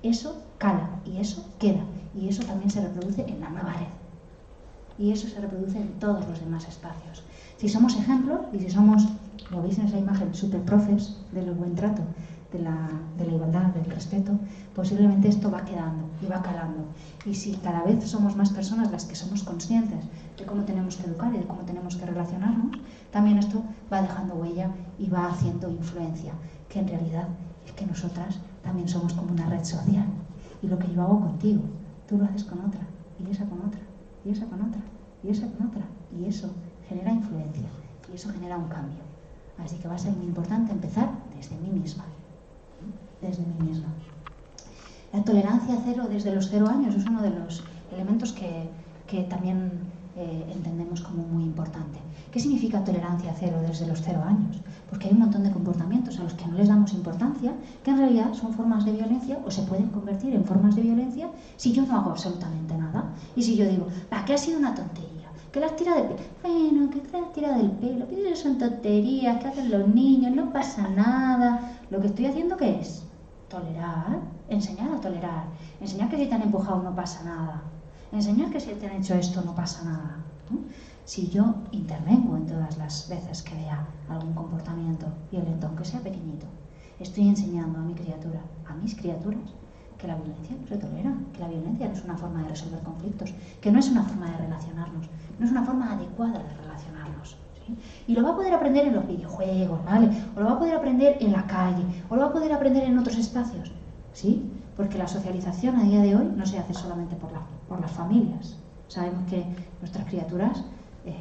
eso cala y eso queda y eso también se reproduce en la nueva red. Y eso se reproduce en todos los demás espacios. Si somos ejemplos y si somos, como veis en esa imagen, superprofes del buen trato, de la igualdad, del respeto, posiblemente esto va quedando y va calando. Y si cada vez somos más personas las que somos conscientes de cómo tenemos que educar y de cómo tenemos que relacionarnos, también esto va dejando huella y va haciendo influencia, que en realidad es que nosotras también somos como una red social. Y lo que yo hago contigo, tú lo haces con otra, y esa con otra, y esa con otra, y esa con otra. Y eso genera influencia, y eso genera un cambio. Así que va a ser muy importante empezar desde mí misma. Desde mí misma. La tolerancia cero desde los 0 años es uno de los elementos que también entendemos como muy importante. ¿Qué significa tolerancia cero desde los 0 años? Porque hay un montón de comportamientos a los que no les damos importancia, que en realidad son formas de violencia o se pueden convertir en formas de violencia si yo no hago absolutamente nada. Y si yo digo, que ha sido una tontería, que las tira del pelo, bueno, que te las tira del pelo, que eso son tonterías, que hacen los niños, no pasa nada. Lo que estoy haciendo, ¿qué es? Tolerar, enseñar a tolerar, enseñar que si te han empujado no pasa nada, enseñar que si te han hecho esto no pasa nada, ¿no? Si yo intervengo en todas las veces que vea algún comportamiento violento, aunque sea pequeñito, estoy enseñando a mi criatura, a mis criaturas, que la violencia no se tolera, que la violencia no es una forma de resolver conflictos, que no es una forma de relacionarnos, no es una forma adecuada de relacionarnos. Y lo va a poder aprender en los videojuegos, ¿vale? O lo va a poder aprender en la calle, o lo va a poder aprender en otros espacios, ¿sí? Porque la socialización a día de hoy no se hace solamente por las familias. Sabemos que nuestras criaturas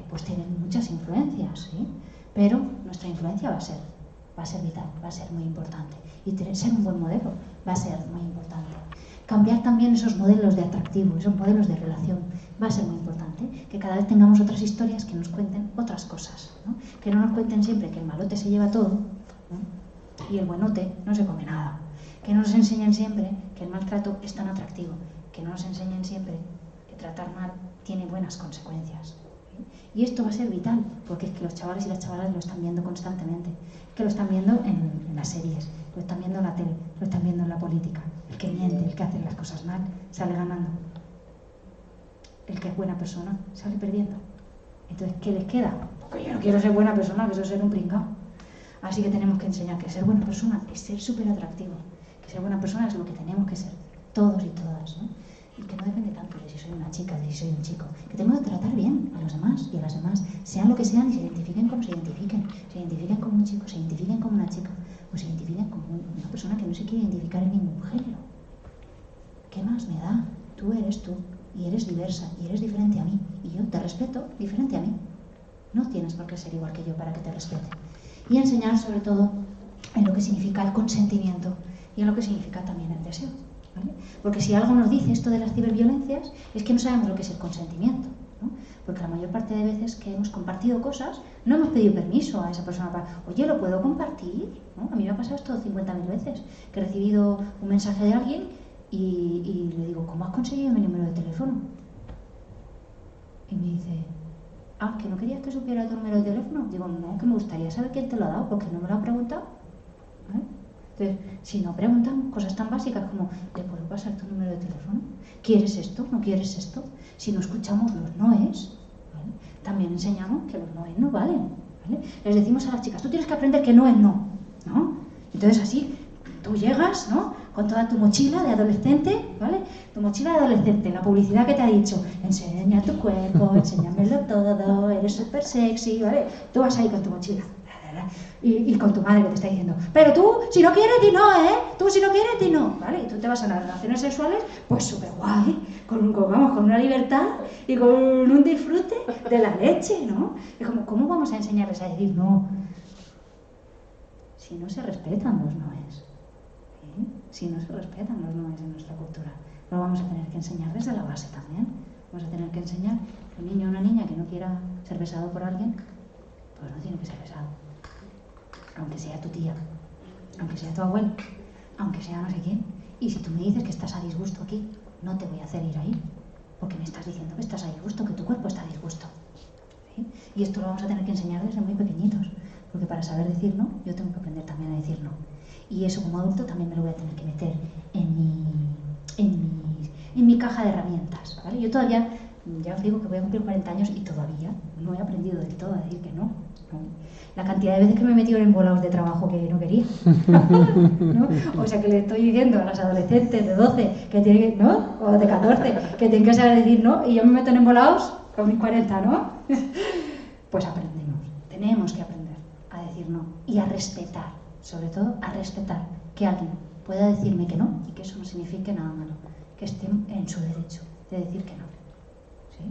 pues tienen muchas influencias, ¿sí? Pero nuestra influencia va a ser vital, va a ser muy importante. Y ser un buen modelo va a ser muy importante. Cambiar también esos modelos de atractivo, esos modelos de relación, va a ser muy importante. Que cada vez tengamos otras historias que nos cuenten otras cosas, ¿no? Que no nos cuenten siempre que el malote se lleva todo, ¿no? Y el buenote no se come nada. Que no nos enseñen siempre que el maltrato es tan atractivo. Que no nos enseñen siempre que tratar mal tiene buenas consecuencias. Y esto va a ser vital, porque es que los chavales y las chavalas lo están viendo constantemente. Que lo están viendo en las series, lo están viendo en la tele, lo están viendo en la política. El que miente, el que hace las cosas mal, sale ganando. El que es buena persona sale perdiendo. Entonces, ¿qué les queda? Porque yo no quiero ser buena persona, que eso es ser un pringao. Así que tenemos que enseñar que ser buena persona es ser súper atractivo. Que ser buena persona es lo que tenemos que ser, todos y todas, ¿no? Y que no depende tanto de si soy una chica, de si soy un chico. Que tengo que tratar bien a los demás y a las demás, sean lo que sean y se identifiquen como se identifiquen. Se identifiquen como un chico, se identifiquen como una chica, o se identifiquen como una persona que no se quiere identificar en ningún género. ¿Qué más me da? Tú eres tú, y eres diversa, y eres diferente a mí, y yo te respeto diferente a mí. No tienes por qué ser igual que yo para que te respete. Y enseñar sobre todo en lo que significa el consentimiento y en lo que significa también el deseo, ¿vale? Porque si algo nos dice esto de las ciberviolencias es que no sabemos lo que es el consentimiento, ¿no? Porque la mayor parte de veces que hemos compartido cosas no hemos pedido permiso a esa persona para, oye, ¿lo puedo compartir? ¿No? A mí me ha pasado esto 50.000 veces, que he recibido un mensaje de alguien y le digo, ¿cómo has conseguido mi número de teléfono? Y me dice, ¿que no querías que supiera tu número de teléfono? Digo, no, que me gustaría saber quién te lo ha dado, porque no me lo ha preguntado, ¿vale? Entonces, si no preguntan cosas tan básicas como, ¿le puedo pasar tu número de teléfono? ¿Quieres esto? ¿No quieres esto? Si no escuchamos los noes, ¿vale? También enseñamos que los noes no valen, ¿vale? Les decimos a las chicas, tú tienes que aprender que no es no, ¿no? Entonces así, tú llegas, ¿no? Con toda tu mochila de adolescente, ¿vale? Tu mochila de adolescente, la publicidad que te ha dicho, enseña tu cuerpo, enséñamelo todo, eres súper sexy, ¿vale? Tú vas ahí con tu mochila. Y con tu madre que te está diciendo, pero tú, si no quieres, di no, ¿eh? Tú, si no quieres, di no, ¿vale? Y tú te vas a las relaciones sexuales, pues súper guay, con una libertad y con un disfrute de la leche, ¿no? Y como, ¿cómo vamos a enseñarles a decir no? si no se respetan los noes. ¿Sí? Si no se respetan los noes en nuestra cultura. Lo vamos a tener que enseñar desde la base también. Vamos a tener que enseñar que un niño o una niña que no quiera ser besado por alguien, pues no tiene que ser besado. Aunque sea tu tía, aunque sea tu abuelo, aunque sea no sé quién. Y si tú me dices que estás a disgusto aquí, no te voy a hacer ir ahí, porque me estás diciendo que estás a disgusto, que tu cuerpo está a disgusto. ¿Sí? Y esto lo vamos a tener que enseñar desde muy pequeñitos, porque para saber decir no, yo tengo que aprender también a decir no. Y eso como adulto también me lo voy a tener que meter en mi caja de herramientas, ¿vale? Yo todavía, ya os digo que voy a cumplir 40 años y todavía no he aprendido del todo a decir que no. La cantidad de veces que me he metido en embolados de trabajo que no quería, ¿no? O sea, que le estoy diciendo a las adolescentes de 12 que tienen que, ¿no? O de 14 que tienen que saber decir no, y yo me meto en embolados con mis 40, ¿no? Pues aprendemos, tenemos que aprender a decir no y a respetar, sobre todo a respetar que alguien pueda decirme que no y que eso no signifique nada malo, que esté en su derecho de decir que no, ¿sí?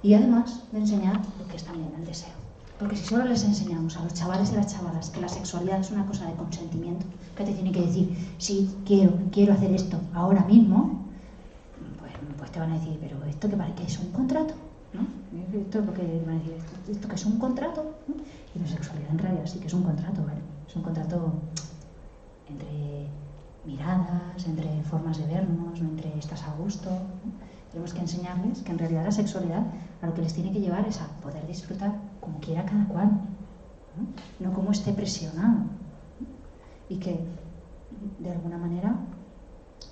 Y además de enseñar lo que es también el deseo. Porque si solo les enseñamos a los chavales y las chavalas que la sexualidad es una cosa de consentimiento, que te tiene que decir, sí, quiero hacer esto ahora mismo, pues te van a decir, pero esto que parece que es un contrato, ¿no? Esto es lo que van a decir, esto que es un contrato, ¿no? Y la sexualidad en realidad sí que es un contrato, ¿vale? Es un contrato entre miradas, entre formas de vernos, ¿no? Entre estás a gusto, ¿no? Tenemos que enseñarles que en realidad la sexualidad a lo que les tiene que llevar es a poder disfrutar como quiera cada cual, no como esté presionado, ¿no? Y que de alguna manera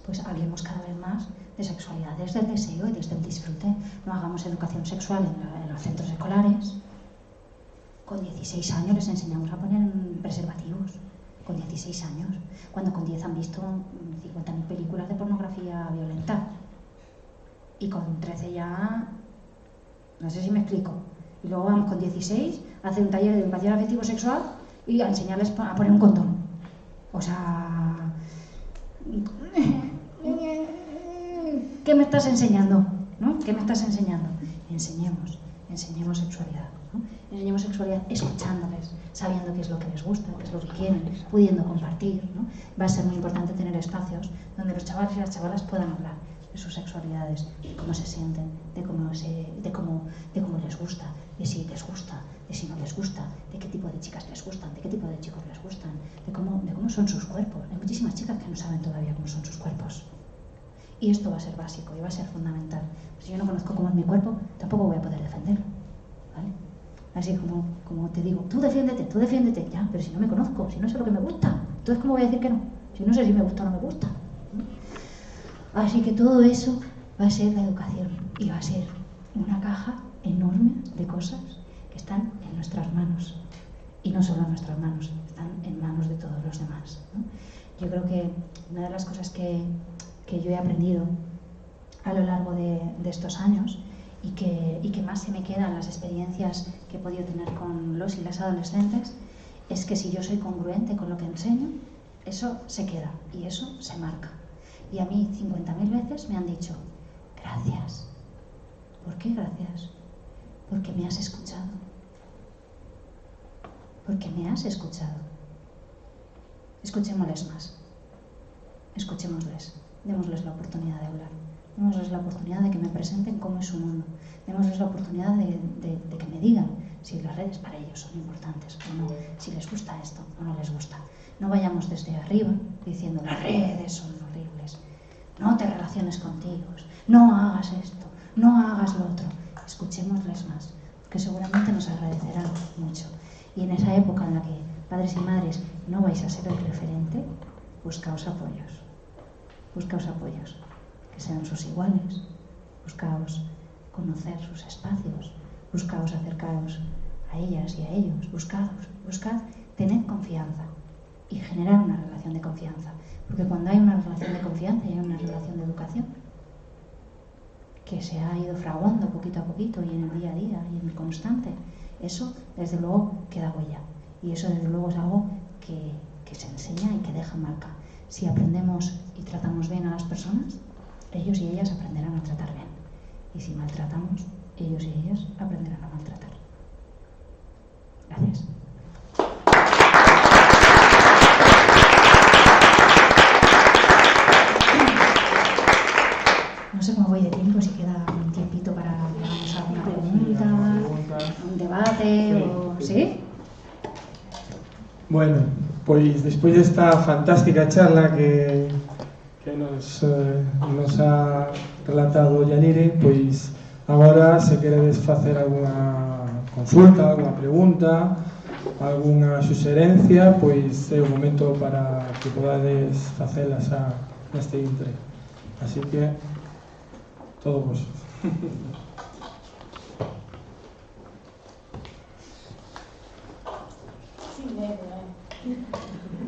pues hablemos cada vez más de sexualidad desde el deseo y desde el disfrute. No hagamos educación sexual en los centros escolares. Con 16 años les enseñamos a poner preservativos, con 16 años, cuando con 10 han visto 50.000 películas de pornografía violenta. Y con 13 ya, no sé si me explico. Y luego vamos con 16 a hacer un taller de educación afectivo sexual y a enseñarles a poner un condón. O sea, ¿qué me estás enseñando? ¿No? ¿Qué me estás enseñando? Enseñemos sexualidad, ¿no? Enseñemos sexualidad escuchándoles, sabiendo qué es lo que les gusta, qué es lo que quieren, pudiendo compartir, ¿no? Va a ser muy importante tener espacios donde los chavales y las chavalas puedan hablar de sus sexualidades, de cómo se sienten, de cómo les gusta, de si les gusta, de si no les gusta, de qué tipo de chicas les gustan, de qué tipo de chicos les gustan, de cómo son sus cuerpos. Hay muchísimas chicas que no saben todavía cómo son sus cuerpos. Y esto va a ser básico y va a ser fundamental. Si yo no conozco cómo es mi cuerpo, tampoco voy a poder defenderlo, ¿vale? Así como te digo, tú defiéndete, ya, pero si no me conozco, si no sé lo que me gusta, entonces ¿cómo voy a decir que no? Si no sé si me gusta o no me gusta, ¿no? Así que todo eso va a ser la educación y va a ser una caja enorme de cosas que están en nuestras manos. Y no solo en nuestras manos, están en manos de todos los demás, ¿no? Yo creo que una de las cosas que yo he aprendido a lo largo de estos años y que más se me quedan las experiencias que he podido tener con los y las adolescentes es que si yo soy congruente con lo que enseño, eso se queda y eso se marca. Y a mí 50.000 veces me han dicho, gracias. ¿Por qué gracias? Porque me has escuchado. Porque me has escuchado. Escuchémosles más. Escuchémosles. Démosles la oportunidad de hablar. Démosles la oportunidad de que me presenten cómo es su mundo. Démosles la oportunidad de que me digan si las redes para ellos son importantes o no, si les gusta esto o no les gusta. No vayamos desde arriba diciendo las redes son horribles, no te relaciones con tíos, no hagas esto, no hagas lo otro. Escuchémosles más, que seguramente nos agradecerán mucho. Y en esa época en la que padres y madres no vais a ser el referente, buscaos apoyos, que sean sus iguales, buscaos conocer sus espacios, buscaos acercaros a ellas y a ellos, buscad tener confianza y generar una relación de confianza, porque cuando hay una relación de confianza y hay una relación de educación que se ha ido fraguando poquito a poquito y en el día a día y en el constante, eso desde luego queda huella y eso desde luego es algo que se enseña y que deja marca. Si aprendemos y tratamos bien a las personas, ellos y ellas aprenderán a tratar bien, y si maltratamos, ellos y ellas aprenderán a maltratar. Gracias. Bueno, pois despois desta fantástica charla que nos ha relatado Yanire, pois agora se queredes facer alguna consulta, alguna pregunta, alguna suxerencia, pois é o momento para que podades facelas neste intre. Así que, todo vos.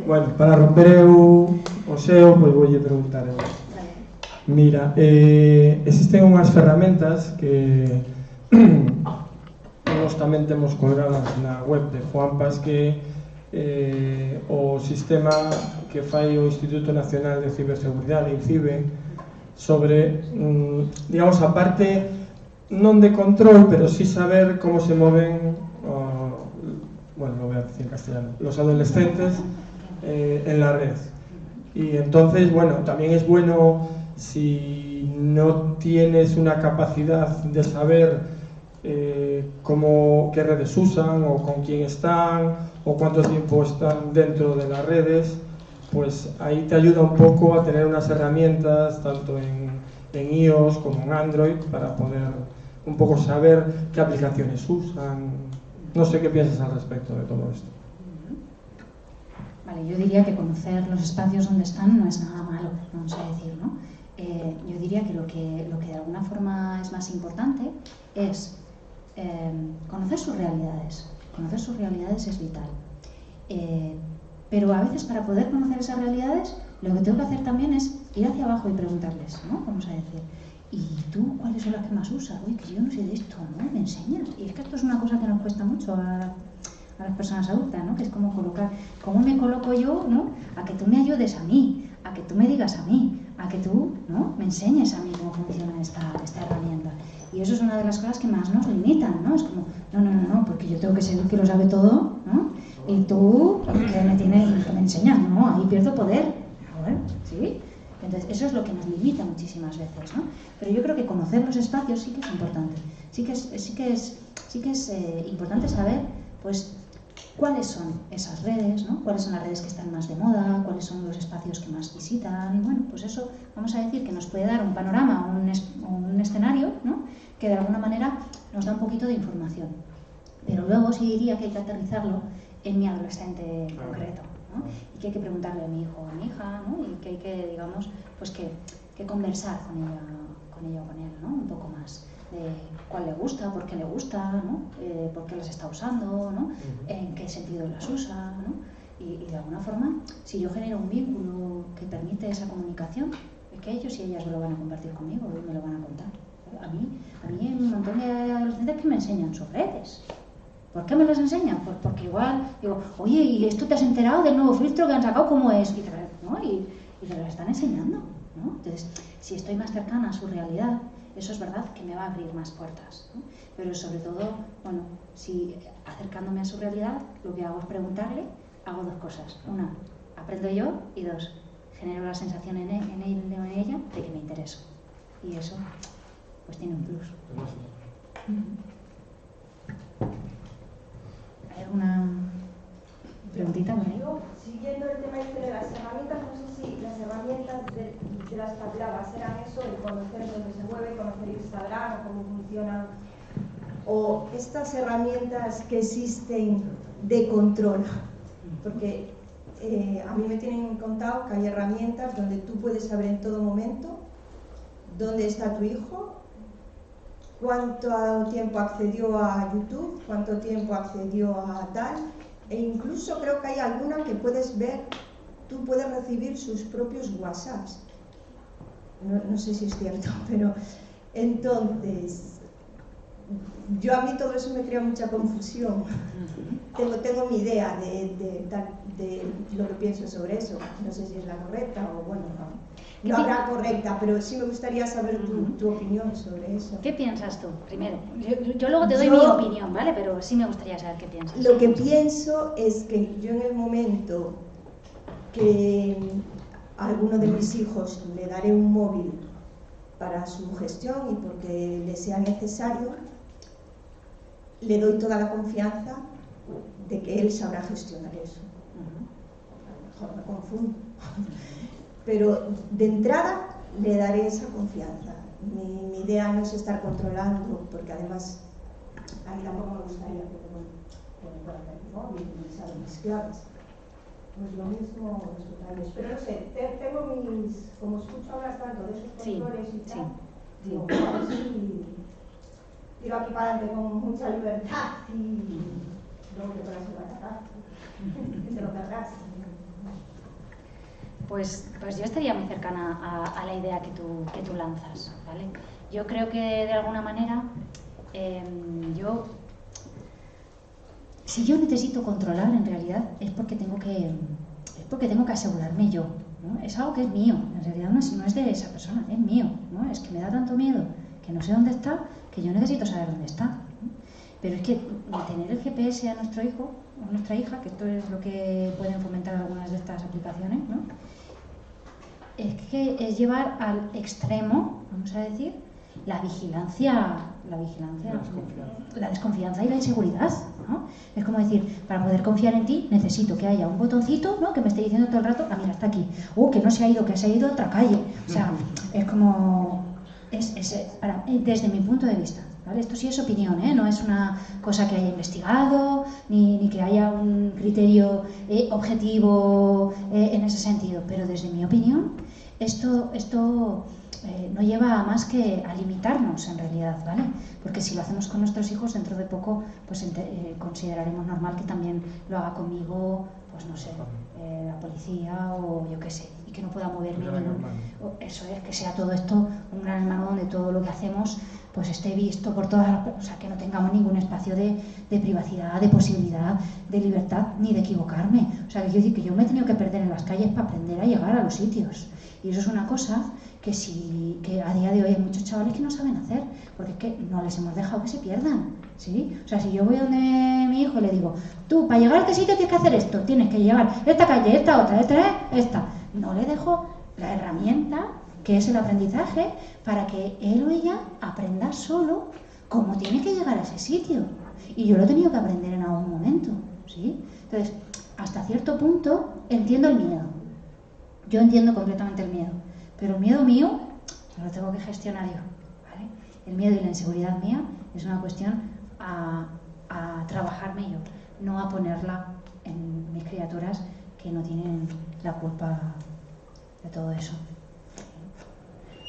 Bueno, para romper o xeo, pois voulle preguntar eu. Mira, existen unhas ferramentas que nós tamén temos colgadas na web de Juanpas, que o sistema que fai o Instituto Nacional de Ciberseguridade, INCIBE, sobre, digamos, a parte non de control, pero sí saber como se moven, bueno, lo voy a decir en castellano, los adolescentes en la red. Y entonces, bueno, también es bueno, si no tienes una capacidad de saber qué redes usan o con quién están o cuánto tiempo están dentro de las redes, pues ahí te ayuda un poco a tener unas herramientas tanto en iOS como en Android para poder un poco saber qué aplicaciones usan. No sé qué piensas al respecto de todo esto. Vale, yo diría que conocer los espacios donde están no es nada malo, vamos a decir, ¿no? Yo diría que lo que de alguna forma es más importante es conocer sus realidades. Conocer sus realidades es vital. Pero a veces, para poder conocer esas realidades, lo que tengo que hacer también es ir hacia abajo y preguntarles, ¿no? Vamos a decir, ¿y tú cuáles son las que más usas? Oye, que yo no sé de esto, ¿no? ¿Me enseñas? Y es que esto es una cosa que nos cuesta mucho a las personas adultas, ¿no? Que es como colocar, ¿cómo me coloco yo, ¿no? A que tú me ayudes a mí, a que tú me digas a mí, a que tú, ¿no? Me enseñes a mí cómo funciona esta herramienta. Y eso es una de las cosas que más nos limitan, ¿no? Es como, no, porque yo tengo que ser el que lo sabe todo, ¿no? Y tú, que me enseñas, ¿no? Ahí pierdo poder. Bueno, ¿sí? Entonces, eso es lo que nos limita muchísimas veces, ¿no? Pero yo creo que conocer los espacios sí que es importante. Sí que es importante saber, pues, cuáles son esas redes, ¿no? Cuáles son las redes que están más de moda, cuáles son los espacios que más visitan. Y bueno, pues eso, vamos a decir, que nos puede dar un panorama o un escenario, ¿no? Que de alguna manera nos da un poquito de información. Pero luego sí diría que hay que aterrizarlo en mi adolescente concreto, ¿no? Y que hay que preguntarle a mi hijo o a mi hija, ¿no? Y que hay que, digamos, pues que conversar con ella o con él, ¿no? Un poco más de cuál le gusta, por qué le gusta, ¿no? Por qué las está usando, ¿no? En qué sentido las usa, ¿no? Y de alguna forma, si yo genero un vínculo que permite esa comunicación, es que ellos y ellas me lo van a compartir conmigo y me lo van a contar. A mí hay un montón de adolescentes que me enseñan sus redes. ¿Por qué me las enseñan? Pues porque igual digo, oye, ¿y esto te has enterado del nuevo filtro que han sacado? ¿Cómo es? Y te lo están enseñando, ¿no? Entonces, si estoy más cercana a su realidad, eso es verdad que me va a abrir más puertas, ¿no? Pero sobre todo, bueno, si acercándome a su realidad, lo que hago es preguntarle, hago dos cosas. Una, aprendo yo, y dos, genero la sensación en él o en ella de que me intereso. Y eso, pues tiene un plus. ¿Hay alguna preguntita? Yo, siguiendo el tema de las herramientas, no sé si las herramientas de las que hablabas eran eso, de conocer dónde se mueve, conocer Instagram o cómo funcionan, o estas herramientas que existen de control, porque a mí me tienen contado que hay herramientas donde tú puedes saber en todo momento dónde está tu hijo, cuánto tiempo accedió a YouTube, cuánto tiempo accedió a tal, e incluso creo que hay alguna que puedes ver, tú puedes recibir sus propios WhatsApps. No sé si es cierto, pero entonces, yo a mí todo eso me crea mucha confusión. Tengo mi idea de lo que pienso sobre eso. No sé si es la correcta o bueno, no habrá correcta, pero sí me gustaría saber tu opinión sobre eso. ¿Qué piensas tú? Primero, yo luego te doy mi opinión, ¿vale? Pero sí me gustaría saber qué piensas. Lo que pienso es que yo en el momento que a alguno de mis hijos le daré un móvil para su gestión y porque le sea necesario, le doy toda la confianza de que él sabrá gestionar eso. mejor me confundo. Pero de entrada le daré esa confianza. Mi idea no es estar controlando, porque además a mí tampoco me gustaría que me puedan ver mi móvil y saben mis claves. Pues lo mismo los detalles. Pero no sé, tengo como escucho hablar tanto de esos controles y tal, digo, a ver si tiro aquí para adelante con mucha libertad y luego te pones a atacar, que te lo cargas. Pues yo estaría muy cercana a la idea que tú lanzas, ¿vale? Yo creo que de alguna manera, si yo necesito controlar, en realidad es porque tengo que asegurarme yo, ¿no? Es algo que es mío, en realidad no es de esa persona, es mío, ¿no? Es que me da tanto miedo que no sé dónde está, que yo necesito saber dónde está, ¿no? Pero es que tener el GPS a nuestro hijo o a nuestra hija, que esto es lo que pueden fomentar algunas de estas aplicaciones, ¿no? Es que es llevar al extremo, vamos a decir, la desconfianza y la inseguridad, ¿no? Es como decir, para poder confiar en ti necesito que haya un botoncito, ¿no? Que me esté diciendo todo el rato, ah, mira, está aquí, que no se ha ido, que se ha ido a otra calle. O sea, es como, desde mi punto de vista, ¿vale? Esto sí es opinión, ¿eh? No es una cosa que haya investigado, ni que haya un criterio objetivo en ese sentido, pero desde mi opinión, esto no lleva a más que a limitarnos en realidad, ¿vale? Porque si lo hacemos con nuestros hijos, dentro de poco pues consideraremos normal que también lo haga conmigo, pues no sé, la policía o yo qué sé, y que no pueda moverme eso es, que sea todo esto un gran hermano donde todo lo que hacemos pues esté visto por todas las, o sea, que no tengamos ningún espacio de privacidad, de posibilidad, de libertad, ni de equivocarme. O sea, que quiero decir que yo me he tenido que perder en las calles para aprender a llegar a los sitios. Y eso es una cosa que a día de hoy hay muchos chavales que no saben hacer, porque es que no les hemos dejado que se pierdan, ¿sí? O sea, si yo voy donde mi hijo y le digo, tú, para llegar a este sitio tienes que hacer esto, tienes que llevar esta calle, esta otra, esta. No le dejo la herramienta, que es el aprendizaje, para que él o ella aprenda solo cómo tiene que llegar a ese sitio. Y yo lo he tenido que aprender en algún momento, ¿sí? Entonces, hasta cierto punto entiendo el miedo. Yo entiendo completamente el miedo, pero el miedo mío lo tengo que gestionar yo, ¿vale? El miedo y la inseguridad mía es una cuestión a trabajarme yo, no a ponerla en mis criaturas que no tienen la culpa de todo eso.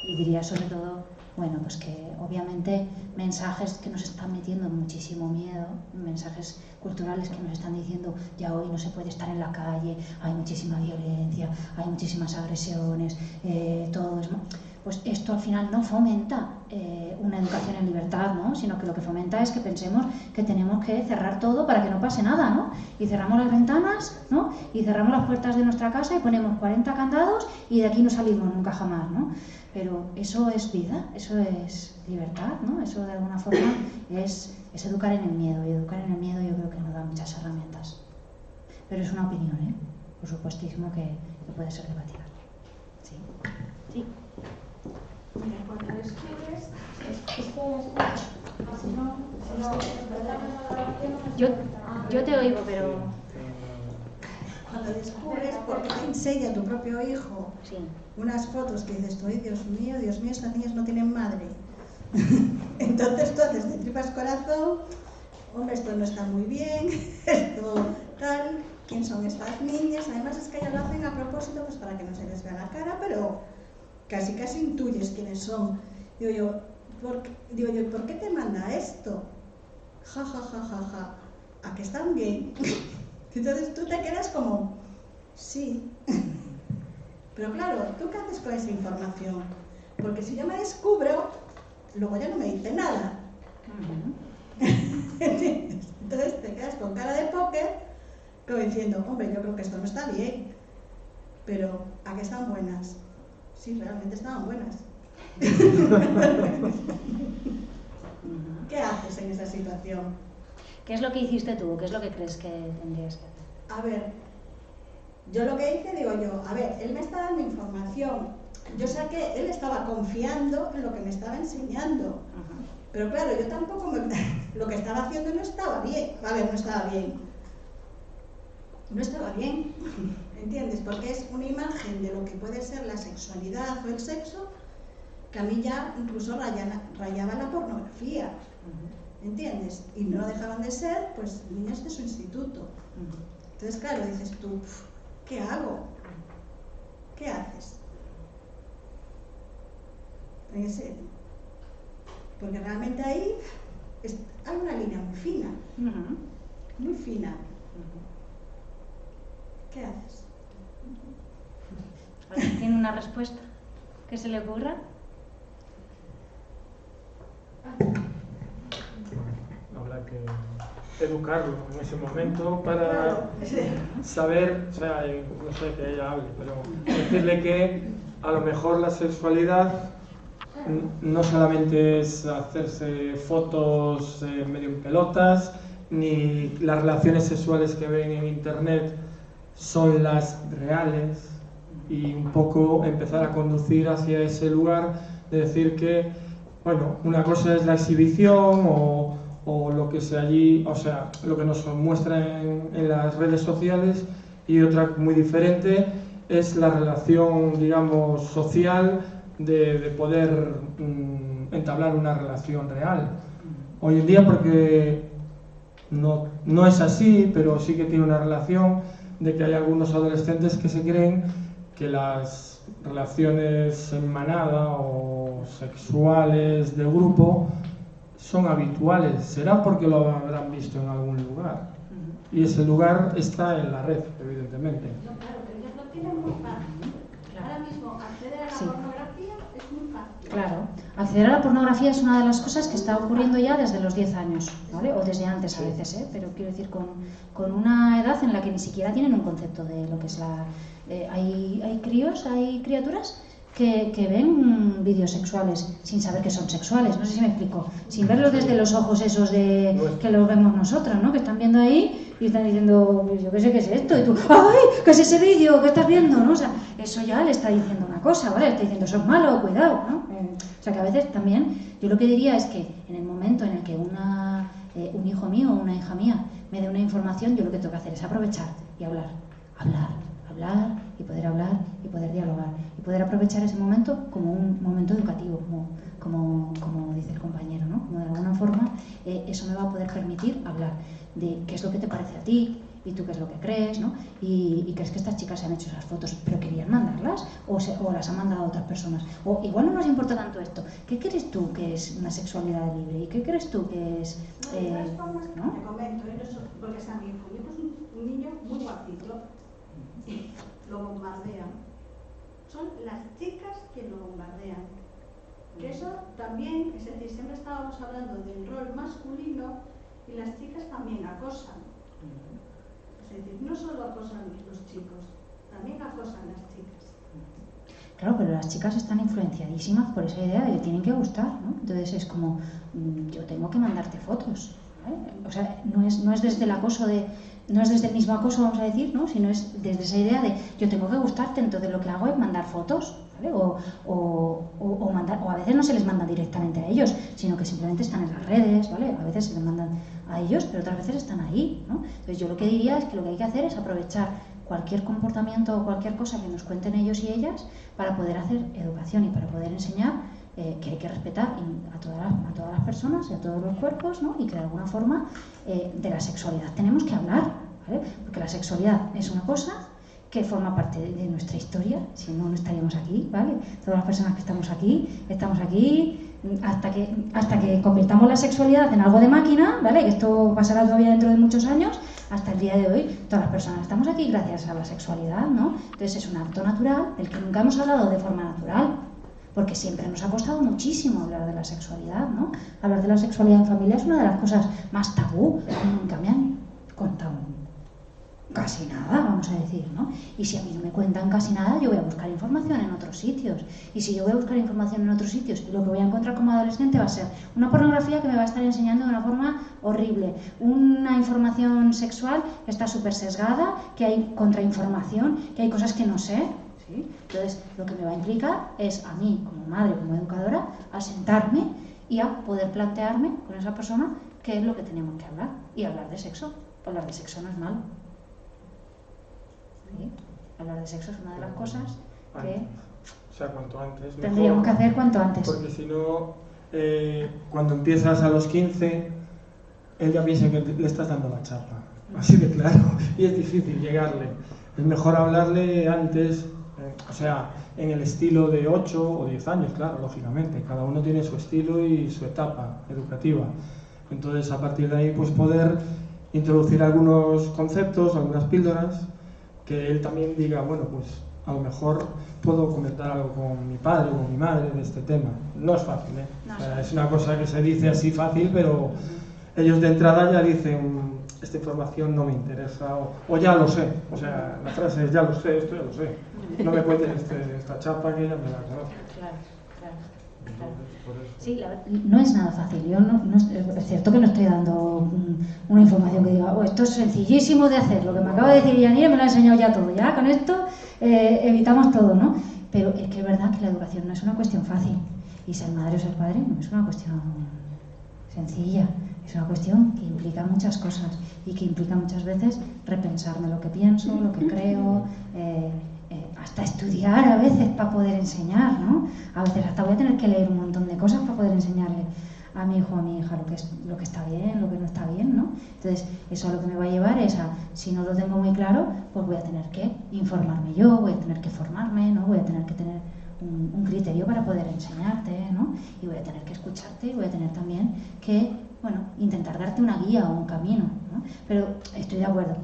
Y diría sobre todo, bueno, pues que obviamente mensajes que nos están metiendo muchísimo miedo, mensajes culturales que nos están diciendo ya hoy no se puede estar en la calle, hay muchísima violencia, hay muchísimas agresiones, todo es... Pues esto al final no fomenta una educación en libertad, ¿no? Sino que lo que fomenta es que pensemos que tenemos que cerrar todo para que no pase nada, ¿no? Y cerramos las ventanas, ¿no? Y cerramos las puertas de nuestra casa y ponemos 40 candados y de aquí no salimos nunca jamás, ¿no? Pero eso es vida, eso es libertad, ¿no? Eso de alguna forma es educar en el miedo, y educar en el miedo yo creo que nos da muchas herramientas. Pero es una opinión, ¿eh? Por supuestísimo que puede ser debatida. Sí. Sí. Mira, cuando descubres, yo te oigo, pero... Cuando descubres por qué te enseña tu propio hijo unas fotos que dices tú, Dios mío, estas niñas no tienen madre. Entonces tú haces de tripas corazón, hombre, esto no está muy bien, esto tal, ¿quién son estas niñas? Además es que ellas lo hacen a propósito pues para que no se les vea la cara, pero casi intuyes quiénes son. Digo yo, ¿por qué te manda esto? Ja, ja, ja, ja, ja. ¿A que están bien? Entonces tú te quedas como, sí. Pero claro, ¿tú qué haces con esa información? Porque si yo me descubro, luego ya no me dice nada. ¿Entiendes? Entonces te quedas con cara de póker, como diciendo, hombre, yo creo que esto no está bien. Pero, ¿a qué están buenas? Sí, realmente estaban buenas. ¿Qué haces en esa situación? ¿Qué es lo que hiciste tú? ¿Qué es lo que crees que tendrías que hacer? A ver, yo lo que hice, él me está dando información. Yo sé que él estaba confiando en lo que me estaba enseñando. Pero claro, yo tampoco lo que estaba haciendo no estaba bien. A ver, no estaba bien. ¿entiendes? Porque es una imagen de lo que puede ser la sexualidad o el sexo que a mí ya incluso rayaba la pornografía, ¿entiendes? Y no dejaban de ser, pues, niñas de su instituto. Entonces, claro, dices tú, ¿qué hago? ¿Qué haces? Porque realmente ahí hay una línea muy fina, muy fina. ¿Qué haces? ¿Tiene una respuesta que se le ocurra? Habrá que educarlo en ese momento para saber, o sea, no sé que ella hable, pero decirle que a lo mejor la sexualidad no solamente es hacerse fotos medio en pelotas, ni las relaciones sexuales que ven en internet son las reales, y un poco empezar a conducir hacia ese lugar de decir que, bueno, una cosa es la exhibición o lo que sea allí, o sea, lo que nos muestra en las redes sociales, y otra muy diferente es la relación, digamos, social de poder entablar una relación real. Hoy en día, porque no es así, pero sí que tiene una relación, de que hay algunos adolescentes que se creen que las relaciones en manada o sexuales de grupo son habituales. Será porque lo habrán visto en algún lugar. Y ese lugar está en la red, evidentemente. No, claro, pero ellos lo tienen muy fácil. Ahora mismo acceder a la pornografía es muy fácil. Claro, acceder a la pornografía es una de las cosas que está ocurriendo ya desde los 10 años, ¿vale? O desde antes a veces, ¿eh? Pero quiero decir, con una edad en la que ni siquiera tienen un concepto de lo que es la... hay críos, hay criaturas que ven vídeos sexuales sin saber que son sexuales, no sé si me explico, sin verlo desde los ojos esos de que lo vemos nosotros, ¿no? Que están viendo ahí y están diciendo, pues yo qué sé qué es esto, y tú, ¡ay! ¿Qué es ese vídeo? ¿Qué estás viendo? ¿No? O sea, eso ya le está diciendo una cosa, ¿vale? Le está diciendo, eso es malo, cuidado, ¿no? O sea, que a veces también, yo lo que diría es que en el momento en el que un hijo mío o una hija mía me dé una información, yo lo que tengo que hacer es aprovechar y hablar y poder hablar y poder dialogar y poder aprovechar ese momento como un momento educativo, como dice el compañero, ¿no? Como de alguna forma eso me va a poder permitir hablar de qué es lo que te parece a ti y tú qué es lo que crees, ¿no? Y crees que estas chicas se han hecho esas fotos pero querían mandarlas o las han mandado a otras personas, o igual no nos importa tanto esto. ¿Qué crees tú que es una sexualidad libre y qué crees tú que es ¿no? Te comento, porque es a mi hijo es un niño muy guapito y lo bombardean. Son las chicas que lo bombardean. Que eso también, es decir, siempre estábamos hablando del rol masculino y las chicas también acosan. Es decir, no solo acosan los chicos, también acosan las chicas. Claro, pero las chicas están influenciadísimas por esa idea de que tienen que gustar, ¿no? Entonces es como, yo tengo que mandarte fotos, ¿vale? O sea, no es desde el acoso no es desde el mismo acoso, vamos a decir, ¿no? Sino es desde esa idea de yo tengo que gustarte, entonces lo que hago es mandar fotos, ¿vale? O a veces no se les manda directamente a ellos, sino que simplemente están en las redes, ¿vale? A veces se les mandan a ellos, pero otras veces están ahí, ¿no? Entonces yo lo que diría es que lo que hay que hacer es aprovechar cualquier comportamiento o cualquier cosa que nos cuenten ellos y ellas para poder hacer educación y para poder enseñar que hay que respetar a todas las personas y a todos los cuerpos, ¿no? Y que de alguna forma de la sexualidad tenemos que hablar, ¿vale? Porque la sexualidad es una cosa que forma parte de nuestra historia, si no, no estaríamos aquí, ¿vale? Todas las personas que estamos aquí hasta que convirtamos la sexualidad en algo de máquina, ¿vale? Que esto pasará todavía dentro de muchos años. Hasta el día de hoy, todas las personas estamos aquí gracias a la sexualidad, ¿no? Entonces es un acto natural del que nunca hemos hablado de forma natural, porque siempre nos ha costado muchísimo hablar de la sexualidad, ¿no? Hablar de la sexualidad en familia es una de las cosas más tabú. Nunca me han contado casi nada, vamos a decir, ¿no? Y si a mí no me cuentan casi nada, yo voy a buscar información en otros sitios. Y si yo voy a buscar información en otros sitios, lo que voy a encontrar como adolescente va a ser una pornografía que me va a estar enseñando de una forma horrible, una información sexual que está súper sesgada, que hay contrainformación, que hay cosas que no sé, ¿sí? Entonces, lo que me va a implicar es a mí, como madre, como educadora, a sentarme y a poder plantearme con esa persona qué es lo que tenemos que hablar. Y hablar de sexo. Hablar de sexo no es malo. ¿Sí? Hablar de sexo es una de las cosas que o sea, cuanto antes. Tendríamos que hacer cuanto antes. Porque si no, cuando empiezas a los 15, él ya piensa que le estás dando la chapa. Así de claro. Y es difícil llegarle. Es mejor hablarle antes, o sea, en el estilo de 8 o 10 años, claro, lógicamente. Cada uno tiene su estilo y su etapa educativa. Entonces, a partir de ahí, pues poder introducir algunos conceptos, algunas píldoras, que él también diga, bueno, pues a lo mejor puedo comentar algo con mi padre o con mi madre de este tema. No es fácil, ¿eh? No, o sea, es una cosa que se dice así fácil, pero ellos de entrada ya dicen, esta información no me interesa, o ya lo sé. O sea, la frase es, ya lo sé, esto ya lo sé. No me cuentes esta chapa que ya me la conozco. Claro. Sí, no es nada fácil. Yo es cierto que no estoy dando una información que diga, esto es sencillísimo de hacer. Lo que me acaba de decir Yanire me lo ha enseñado ya todo. Ya con esto evitamos todo, ¿no? Pero es que es verdad que la educación no es una cuestión fácil. Y ser madre o ser padre no es una cuestión sencilla. Es una cuestión que implica muchas cosas y que implica muchas veces repensarme lo que pienso, lo que creo, hasta estudiar a veces para poder enseñar, ¿no? A veces hasta voy a tener que leer un montón de cosas para poder enseñarle a mi hijo o a mi hija lo que está bien, lo que no está bien, ¿no? Entonces, eso a lo que me va a llevar es a, si no lo tengo muy claro, pues voy a tener que informarme yo, voy a tener que formarme, ¿no? Voy a tener que tener un criterio para poder enseñarte, ¿no? Y voy a tener que escucharte y voy a tener también que, bueno, intentar darte una guía o un camino, ¿no? Pero estoy de acuerdo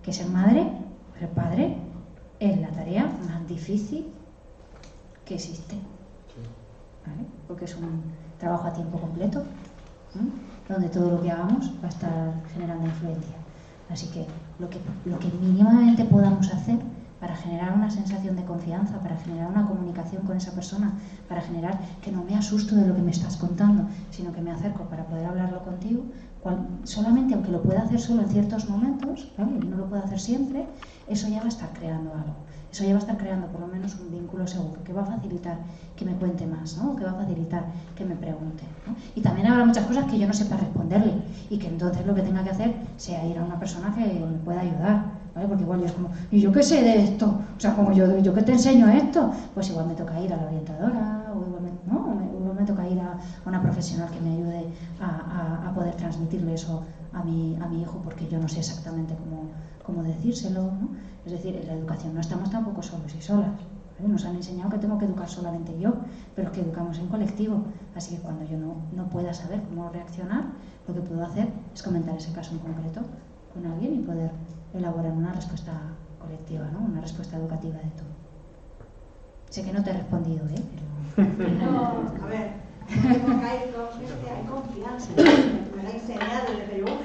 que ser madre, ser padre, es la tarea más difícil que existe, ¿vale? Porque es un trabajo a tiempo completo, ¿no? Donde todo lo que hagamos va a estar generando influencia. Así que lo que mínimamente podamos hacer para generar una sensación de confianza, para generar una comunicación con esa persona, para generar que no me asusto de lo que me estás contando, sino que me acerco para poder hablarlo contigo, solamente aunque lo pueda hacer solo en ciertos momentos, ¿vale? No lo puedo hacer siempre, eso ya va a estar creando algo. Eso ya va a estar creando por lo menos un vínculo seguro, que va a facilitar que me cuente más, ¿no? Que va a facilitar que me pregunte, ¿no? Y también habrá muchas cosas que yo no sepa responderle y que entonces lo que tenga que hacer sea ir a una persona que me pueda ayudar, ¿vale? Porque igual yo es como, ¿y yo qué sé de esto? O sea, como yo que te enseño esto, pues igual me toca ir a la orientadora o igual me toca ir a una profesional que me ayude a poder transmitirle eso a mi hijo, porque yo no sé exactamente cómo decírselo, ¿no? Es decir, en la educación no estamos tampoco solos y solas, ¿vale? Nos han enseñado que tengo que educar solamente yo, pero es que educamos en colectivo, así que cuando yo no pueda saber cómo reaccionar, lo que puedo hacer es comentar ese caso en concreto con alguien y poder elaborar una respuesta colectiva, ¿no? Una respuesta educativa de todo. Sé que no te he respondido, pero... No, a ver, no tengo que ir con gente, hay confianza. Me lo ha enseñado y le digo,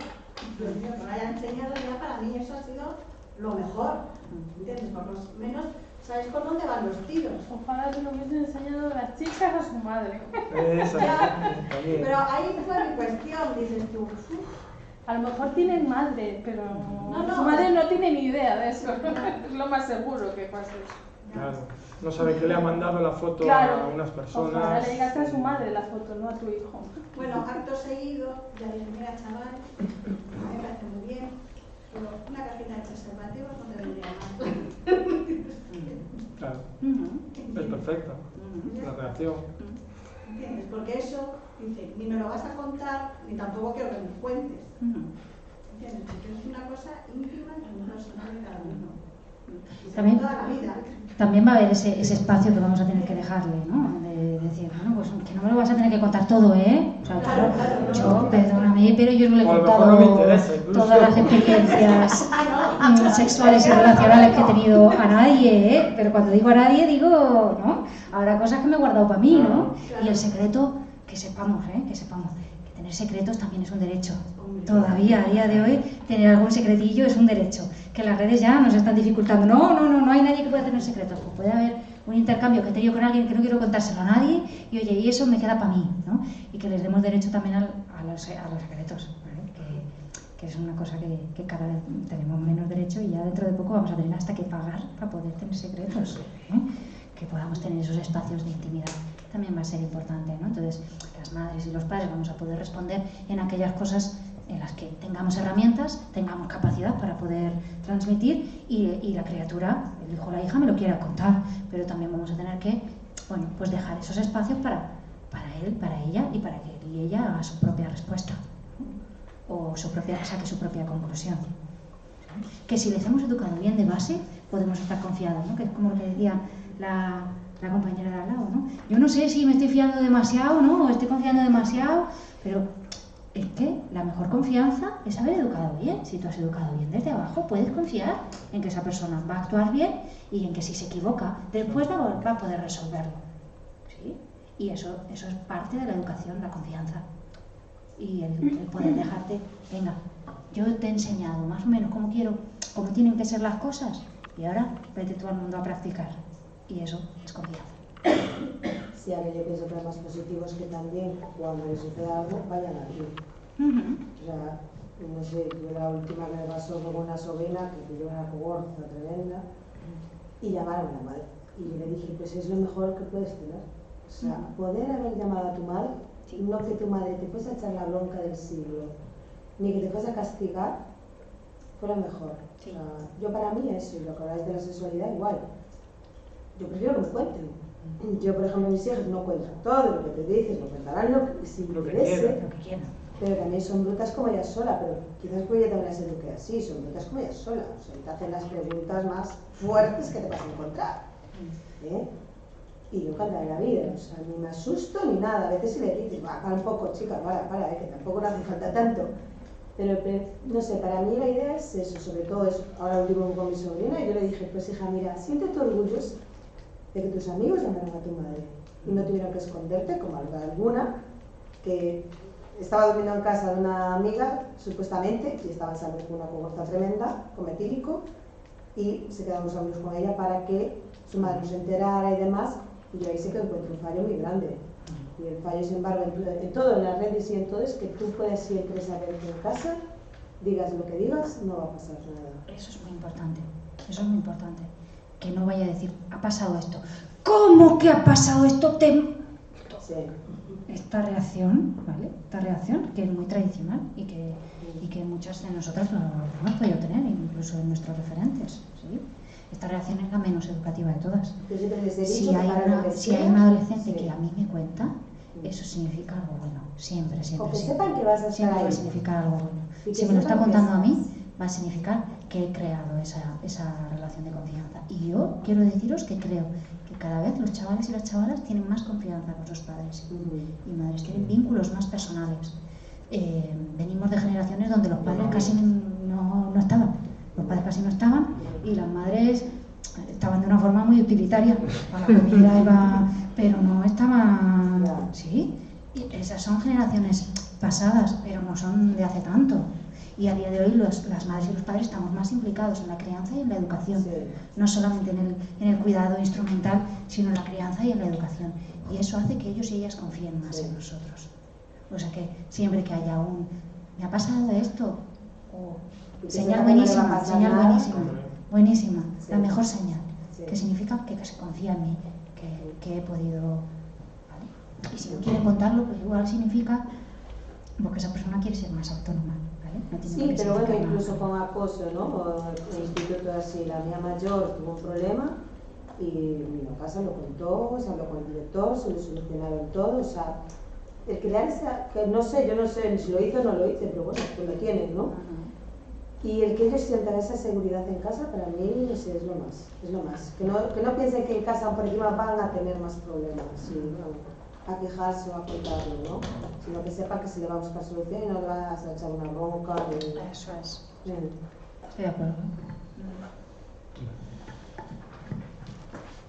Dios mío, que me lo haya enseñado ya para mí eso ha sido lo mejor, ¿entiendes? Por lo menos sabes por dónde van los tiros. Ojalá se lo hubiesen enseñado las chicas a su madre. Pero ahí fue mi cuestión, dices tú, a lo mejor tienen madre, pero no, su madre no tiene ni idea de eso. Es lo más seguro que pasa eso. Claro, no sabe que le ha mandado la foto a unas personas. Ojalá le digas a su madre la foto, no a tu hijo. Bueno, acto seguido, ya le dije, mira chaval, me parece muy bien, pero una cajita de preservativos no te vendría mal. Claro, es perfecta la reacción. ¿Entiendes? Porque eso, dice, ni me lo vas a contar, ni tampoco quiero que me cuentes. ¿Entiendes? Porque es una cosa íntima y muy personal de cada uno. También, toda la vida. También va a haber ese espacio que vamos a tener que dejarle, ¿no? De decir, bueno, pues que no me lo vas a tener que contar todo, ¿eh? O sea, claro, yo, perdóname, pero yo no le he contado todas las experiencias sexuales y relacionales que he tenido a nadie, ¿eh? Pero cuando digo a nadie, digo, ¿no? Habrá cosas que me he guardado para mí, ¿no? Y el secreto, que sepamos, que tener secretos también es un derecho. Todavía, a día de hoy, tener algún secretillo es un derecho. Que las redes ya nos están dificultando. No hay nadie que pueda tener secretos. Pues puede haber un intercambio que he tenido con alguien que no quiero contárselo a nadie y oye, y eso me queda para mí, ¿no? Y que les demos derecho también a los secretos, ¿vale? Que es una cosa que cada vez tenemos menos derecho y ya dentro de poco vamos a tener hasta que pagar para poder tener secretos, ¿eh? Que podamos tener esos espacios de intimidad. También va a ser importante, ¿no? Entonces, las madres y los padres vamos a poder responder en aquellas cosas en las que tengamos herramientas, tengamos capacidad para poder transmitir y la criatura el hijo o la hija me lo quiera contar, pero también vamos a tener que, bueno, pues dejar esos espacios para él, para ella y para que él y ella haga su propia respuesta, ¿no? O saque su propia conclusión. Que si les hemos educado bien de base, podemos estar confiados, ¿no? Que es como lo que decía la compañera de al lado, ¿no? Yo no sé si me estoy fiando demasiado, ¿no? O estoy confiando demasiado, pero es que la mejor confianza es haber educado bien. Si tú has educado bien desde abajo, puedes confiar en que esa persona va a actuar bien y en que si se equivoca, después va a poder resolverlo, ¿sí? Y eso es parte de la educación, la confianza. Y el poder dejarte, venga, yo te he enseñado más o menos cómo tienen que ser las cosas, y ahora vete todo el mundo a practicar. Y eso es confianza. Sí, a ver, yo pienso que lo más positivo es que también cuando les suceda algo vayan a ti. O sea, no sé, yo la última que me pasó con una sobrina que pidió una cogorza tremenda y llamaron a la madre. Y yo le dije, pues es lo mejor que puedes tener. O sea, poder haber llamado a tu madre, no que tu madre te fuese a echar la bronca del siglo, ni que te fuese a castigar, fue lo mejor. Sí. O sea, yo para mí eso, y lo que habláis de la sexualidad, igual. Yo prefiero que me cuenten. Yo, por ejemplo, mis hijos no cuentan todo lo que te dicen, no contarán lo que si lo que quieran. Pero también son brutas como ella sola, pero quizás pues yo también las eduqué así, son brutas como ella sola. O sea, te hacen las preguntas más fuertes que te vas a encontrar. Y yo encantada de la vida, o sea, ni me asusto ni nada. A veces si le dices, va, para un poco, chica, para, que tampoco no hace falta tanto. Pero no sé, para mí la idea es eso, sobre todo es, ahora último con mi sobrina, y yo le dije, pues hija, mira, siéntete orgullosa de que tus amigos llamaron a tu madre y no tuvieron que esconderte, como alguna que estaba durmiendo en casa de una amiga, supuestamente, y estaba en salud con una cogorza tremenda, con metílico, y se quedaron los amigos con ella para que su madre no se enterara y demás, y yo ahí sé que encuentro un fallo muy grande. Y el fallo, sin embargo, en todo, en las redes y en todo, es que tú puedes siempre saber que en casa, digas lo que digas, no va a pasar nada. Eso es muy importante, eso es muy importante. Que no vaya a decir, ha pasado esto. ¿Cómo que ha pasado esto? Sí. Esta reacción, ¿vale? Esta reacción, que es muy tradicional y que muchas de nosotras lo hemos podido tener, incluso en nuestros referentes, ¿sí? Esta reacción es la menos educativa de todas. Si hay una adolescente que a mí me cuenta, eso significa algo bueno, siempre. O que sepan que vas a estar siempre ahí. Va a significar algo bueno. Y Si me lo está contando a mí, va a significar que he creado esa relación de confianza. Y yo quiero deciros que creo que cada vez los chavales y las chavalas tienen más confianza con sus padres y madres, tienen vínculos más personales. Venimos de generaciones donde los padres casi no estaban. Los padres casi no estaban y las madres estaban de una forma muy utilitaria para la comida, pero no estaban... ¿Sí? Y esas son generaciones pasadas, pero no son de hace tanto. Y a día de hoy las madres y los padres estamos más implicados en la crianza y en la educación. Sí. No solamente en el cuidado instrumental, sino en la crianza y en la educación. Y eso hace que ellos y ellas confíen más en nosotros. O sea que siempre que haya me ha pasado esto, señal buenísima, buenísima, sí. La mejor señal, sí. Que significa que se confía en mí, que he podido, ¿vale? Y si no quieren contarlo, pues igual significa porque esa persona quiere ser más autónoma, ¿vale? No tiene sí, pero bueno, incluso con acoso, ¿no? O el instituto así, la mía mayor tuvo un problema y vino a casa, lo contó, se habló con el director, se lo solucionaron todo, o sea, el crear esa, que no sé, yo no sé si lo hice o no lo hice, pero bueno, pues lo tienen, ¿no? Y el que ellos sientan esa seguridad en casa, para mí, no sé, es lo más. Que no piensen que en casa por encima van a tener más problemas, ¿sí? No, a quejarse o a contarlo, ¿no? Sino que sepan que se le va a buscar solución y no le vas a echar una bronca. Eso es. Bien. Estoy de acuerdo.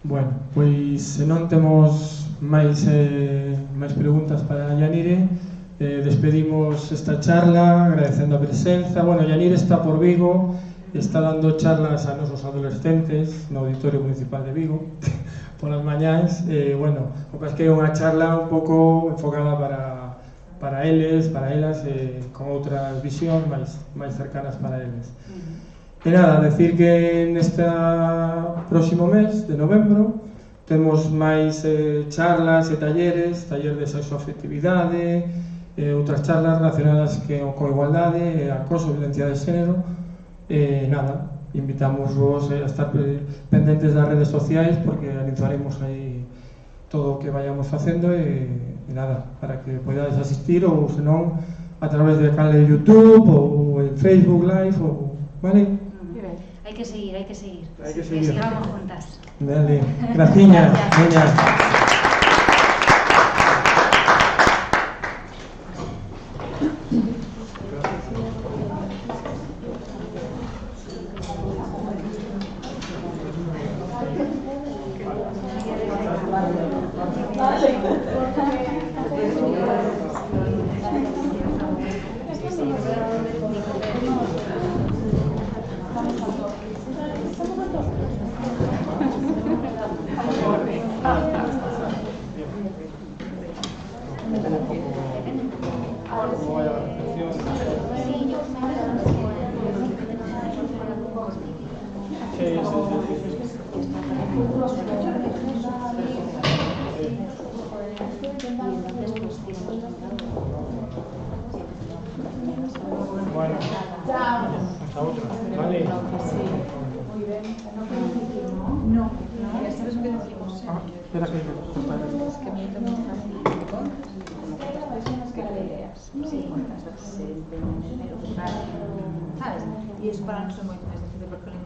Bueno, pois se non temos máis preguntas para Yanire, despedimos esta charla agradecendo a presenza. Bueno, Yanire está por Vigo, está dando charlas a nosos adolescentes no Auditorio Municipal de Vigo polas mañáns. Bueno, o que é unha charla un pouco enfocada para eles, para elas, con outras visións máis cercanas para eles. E nada, decir que neste próximo mes de novembro temos máis charlas e talleres, taller de sexoafectividade, outras charlas relacionadas con igualdade, acoso, violencia de xénero. Nada, invitamos vos a estar pendentes das redes sociais porque anunciaremos aí todo o que vayamos facendo e nada, para que podades asistir ou senón a través de canal de YouTube ou en Facebook Live ou, vale? Hay que seguir, hay que seguir. Hai que Que seguir. sigamos juntas. Dale, graciñas, veña. Bueno, hasta otra, vale. No, ya sabes lo que decimos. Espera que Que me tomo un café con personas que leas. Sí, cuántas veces se empeñan en educar, ¿sabes? Y eso para nosotros es muy difícil porque